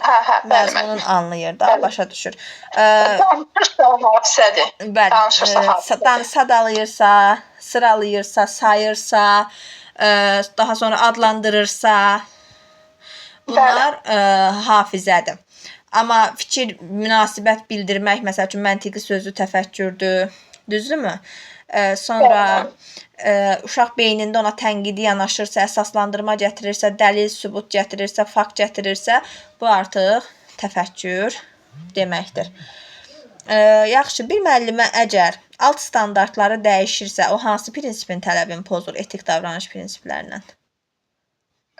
Hə, bəli. Məzmunun anlayır da, başa düşür. Danışırsa hafizədir. Bəli, sadalayırsa, sıralayırsa, sayırsa, daha sonra adlandırırsa, bunlar hafizədir. Amma fikir, münasibət bildirmək, məsəl üçün məntiqi sözlü təfəkkürdür, düzdürmü? Sonra uşaq beynində ona tənqidi yanaşırsa, əsaslandırma gətirirsə, dəlil, sübut gətirirsə, fakt gətirirsə, bu artıq təfəkkür deməkdir. Yaxşı, bir müəllimə əgər alt standartları dəyişirsə, o hansı prinsipin tələbini pozur etik davranış prinsiplərindən?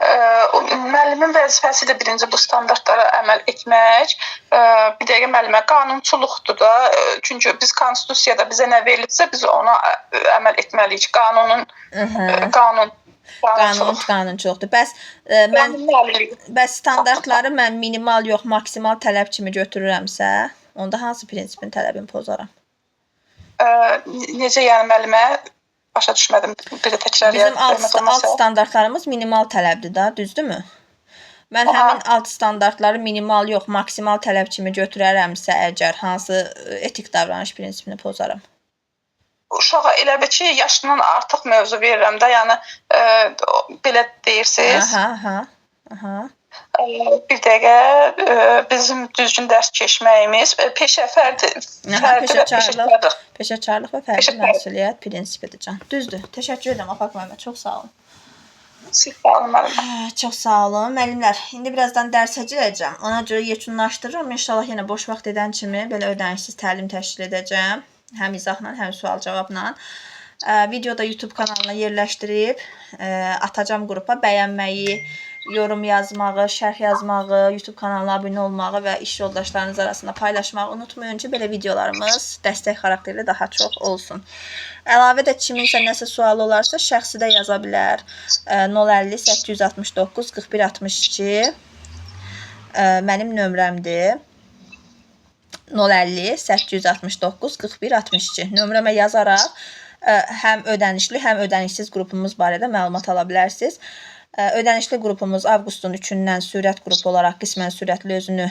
Müəllimin vəzifəsidir birinci bu standartlara əməl etmək. Bir dəqiqə müəllimə, qanunçuluqdur da. Çünki biz konstitusiyada bizə nə verilibsə, biz ona əməl etməliyik. Qanunçuluqdur. Bəs standartları mən minimal yox, maksimal tələb kimi götürürəmsə, onda hansı prinsipin tələbini pozaram? Necə yəni müəllimə? Başa düşmədim. Bir də təkrar Bizim alt standartlarımız minimal tələbdir da, düzdürmü? Mən həmin alt standartları minimal yox, maksimal tələb kimi götürərəmsə əgər hansı etik davranış prinsipini pozaram? Uşağa elə bir ki, yaşından artıq mövzu verirəm də, yəni belə deyirsiniz. Bir dəqiqə bizim düzgün dərs keçməyimiz peşə peşəkarlıq və fərdi məsuliyyət prinsipidir can. Düzdür. Təşəkkür edirəm Afaq müəllimə. Çox sağ olun. Çox sağ olun. Müəllimlər, indi birazdan dərsə girəcəm. Ona görə yekunlaşdırıram. İnşallah yenə boş vaxt edən kimi belə ödənişsiz təlim təşkil edəcəm. Həm izahla, həm sual-cavabla. Videoda YouTube kanalına yerləşdirib atacağım qrupa. Bəyənməyi, yorum yazmağı, şərh yazmağı, YouTube kanalına abunə olmağı və iş yoldaşlarınız arasında paylaşmağı unutmayın ki, belə videolarımız dəstək xarakterli daha çox olsun. Əlavə də kiminsə nəsə sualı olarsa şəxsidə yaza bilər. 050 869 41 62 mənim nömrəmdir. 050 869 41 62 nömrəmə yazaraq həm ödənişli, həm ödənişsiz qrupumuz barədə məlumat ala bilərsiniz. Ödənişli qrupumuz avqustun 3-dən sürət qrupu olaraq qismən sürətli özünü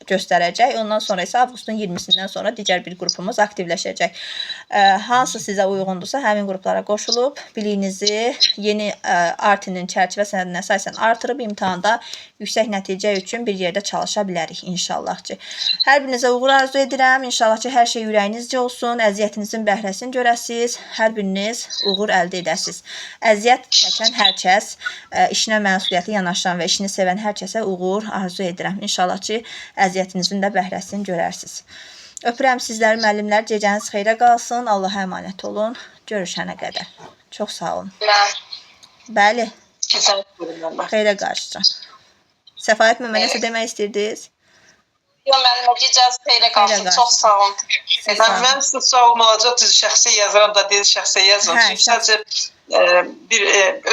göstərəcək. Ondan sonra isə avqustun 20-sindən sonra digər bir qrupumuz aktivləşəcək. Hansı sizə uyğundursa həmin qruplara qoşulub biliyinizi yeni ARTİ-nin çərçivə sənədinə əsasən artırıb imtahanda yüksək nəticə üçün bir yerdə çalışa bilərik inşallah ki. Hər birinizə uğur arzu edirəm. İnşallah ki, hər şey ürəyinizcə olsun. Əziyyətinizin bəhrəsini görəsiniz. Hər biriniz uğur əldə edəsiniz. Əziyyət çəkən hər kəs, işinə məsuliyyətli yanaşan və işini sevən hər kəsə uğur arzu edirəm. İnşallah ki, əziyyətinizin də bəhrəsini görərsiniz. Öpürəm sizləri müəllimlər. Gecəniz xeyrə qalsın. Allaha əmanət olun. Görüşənə qədər. Çox sağ olun. Bəli. Xeyrə qarşı. Səfayət müəllimə nəsə demək istəyirdiniz? Müəllimə icazə xeyrə qalsın. qalsın. Çox sağ olun. Siz sağ olun. Mən sizə sağ olmalacaq şəxsi yazıram da, deyil şəxsi yazın. Hə, Çünki sadəcə bir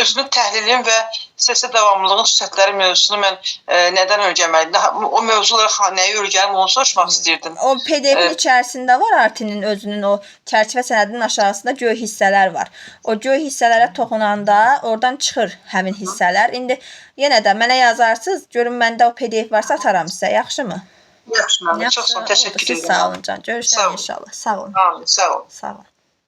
özünün təhlilin və səsə davamlılığın xüsusiyyətləri mövzusunu mən nədən öyrənməliydim? O mövzulara nəyi öyrənim, onu soruşmaq istəyirdim. O PDF-in içərisində var Artinin özünün o çərçivə sənədinin aşağısında göy hissələr var. O göy hissələrə toxunanda oradan çıxır həmin hissələr. İndi yenə də mənə yazarsınız, görün məndə o PDF varsa ataram sizə, yaxşımı? Yaxşı, mən çox sağ olun, təşəkkür edirəm. Siz sağ olun can. Görüşərik inşallah. Sağ olun. Sağ olun. Sağ olun.